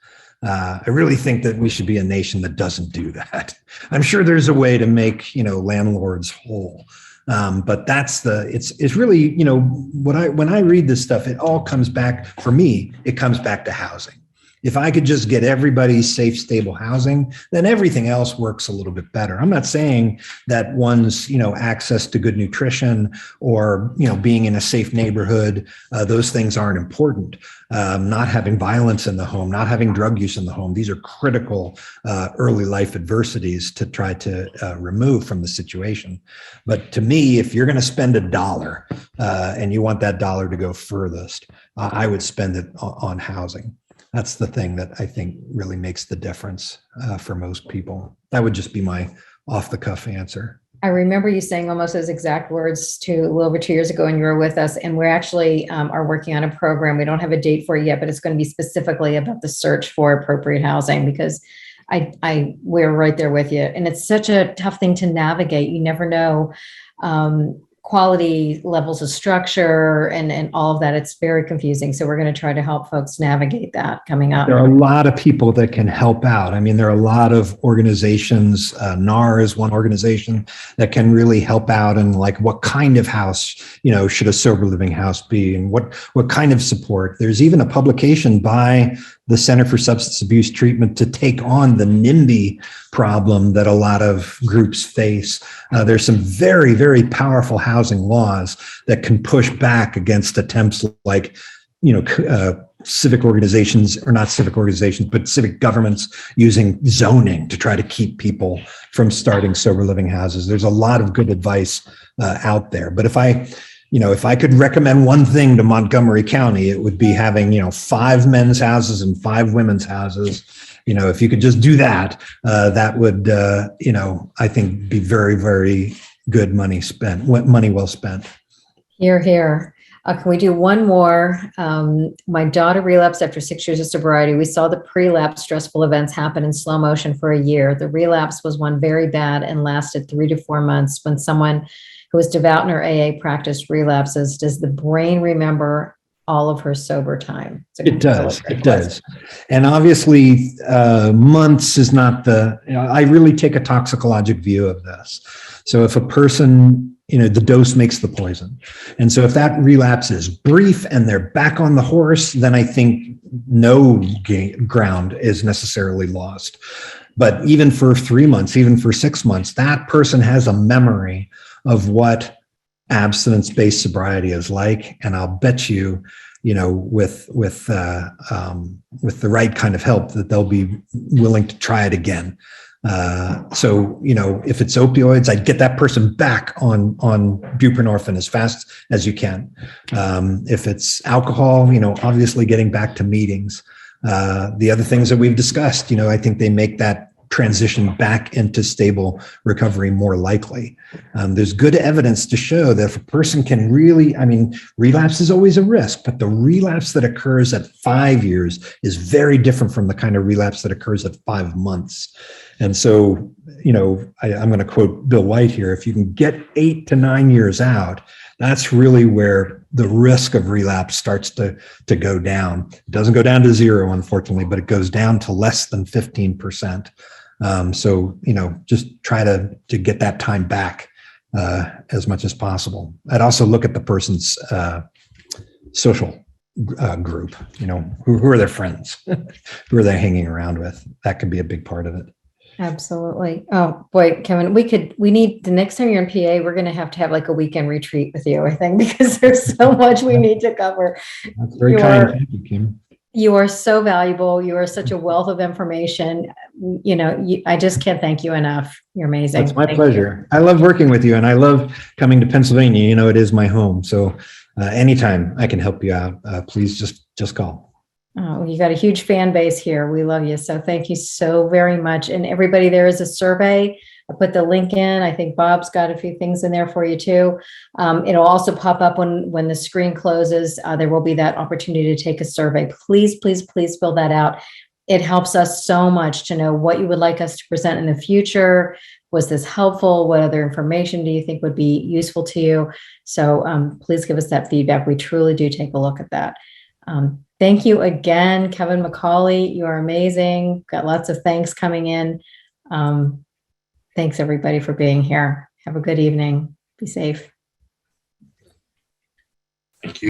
Speaker 2: I really think that we should be a nation that doesn't do that. I'm sure there's a way to make, landlords whole. But it's really, when I read this stuff, it all comes back, for me, it comes back to housing. If I could just get everybody safe, stable housing, then everything else works a little bit better. I'm not saying that one's, access to good nutrition or, being in a safe neighborhood, those things aren't important. Not having violence in the home, not having drug use in the home. These are critical early life adversities to try to remove from the situation. But to me, if you're going to spend $1 and you want that dollar to go furthest, I would spend it on housing. That's the thing that I think really makes the difference for most people. That would just be my off-the-cuff answer.
Speaker 1: I remember you saying almost those exact words a little over 2 years ago, and you were with us, and we're actually are working on a program. We don't have a date for it yet, but it's going to be specifically about the search for appropriate housing, because we're right there with you. And it's such a tough thing to navigate. You never know quality levels of structure and all of that. It's very confusing. So we're going to try to help folks navigate that coming up.
Speaker 2: There are a lot of people that can help out. I mean, there are a lot of organizations, NAR is one organization that can really help out, and like what kind of house, should a sober living house be, and what kind of support. There's even a publication by the Center for Substance Abuse Treatment to take on the NIMBY problem that a lot of groups face. There's some very, very powerful housing laws that can push back against attempts like, civic organizations, or not civic organizations, but civic governments using zoning to try to keep people from starting sober living houses. There's a lot of good advice out there. But if I could recommend one thing to Montgomery County, it would be having, 5 men's houses and 5 women's houses. If you could just do that, that would, I think be very, very good money well spent.
Speaker 1: Hear, hear. Can we do one more? My daughter relapsed after 6 years of sobriety. We saw the pre-lapse stressful events happen in slow motion for a year. The relapse was one very bad and lasted 3 to 4 months. When someone who was devout in her AA practice relapses, does the brain remember all of her sober time?
Speaker 2: It does. And obviously, months is not I really take a toxicologic view of this. So if a person, the dose makes the poison. And so if that relapse is brief and they're back on the horse, then I think no ground is necessarily lost. But even for 3 months, even for 6 months, that person has a memory of what abstinence-based sobriety is like. And I'll bet you, with the right kind of help, that they'll be willing to try it again. So, if it's opioids, I'd get that person back on buprenorphine as fast as you can. If it's alcohol, obviously getting back to meetings. The other things that we've discussed, I think they make that transition back into stable recovery more likely. There's good evidence to show that if a person can really, relapse is always a risk, but the relapse that occurs at 5 years is very different from the kind of relapse that occurs at 5 months. And so, I'm going to quote Bill White here. If you can get 8 to 9 years out, that's really where the risk of relapse starts to go down. It doesn't go down to 0, unfortunately, but it goes down to less than 15%. So, just try to get that time back as much as possible. I'd also look at the person's social group, who are their friends? Who are they hanging around with? That could be a big part of it.
Speaker 1: Absolutely. Oh boy, Kevin, we need, the next time you're in PA, we're going to have like a weekend retreat with you, I think, because there's so much we need to cover.
Speaker 2: That's very
Speaker 1: You
Speaker 2: kind.
Speaker 1: are,
Speaker 2: Thank you, Kim.
Speaker 1: you are so valuable. You are such a wealth of information. I just can't thank you enough. You're amazing.
Speaker 2: That's my
Speaker 1: Thank
Speaker 2: pleasure. I love working with you, and I love coming to Pennsylvania. It is my home. So anytime I can help you out, please just call.
Speaker 1: Oh, you got a huge fan base here. We love you. So thank you so very much. And everybody, there is a survey. I put the link in. I think Bob's got a few things in there for you too. It'll also pop up when the screen closes. There will be that opportunity to take a survey. Please, please, please fill that out. It helps us so much to know what you would like us to present in the future. Was this helpful? What other information do you think would be useful to you? So please give us that feedback. We truly do take a look at that. Thank you again, Kevin Mccauley. You are amazing. Got lots of thanks coming in. Thanks everybody for being here. Have a good evening. Be safe.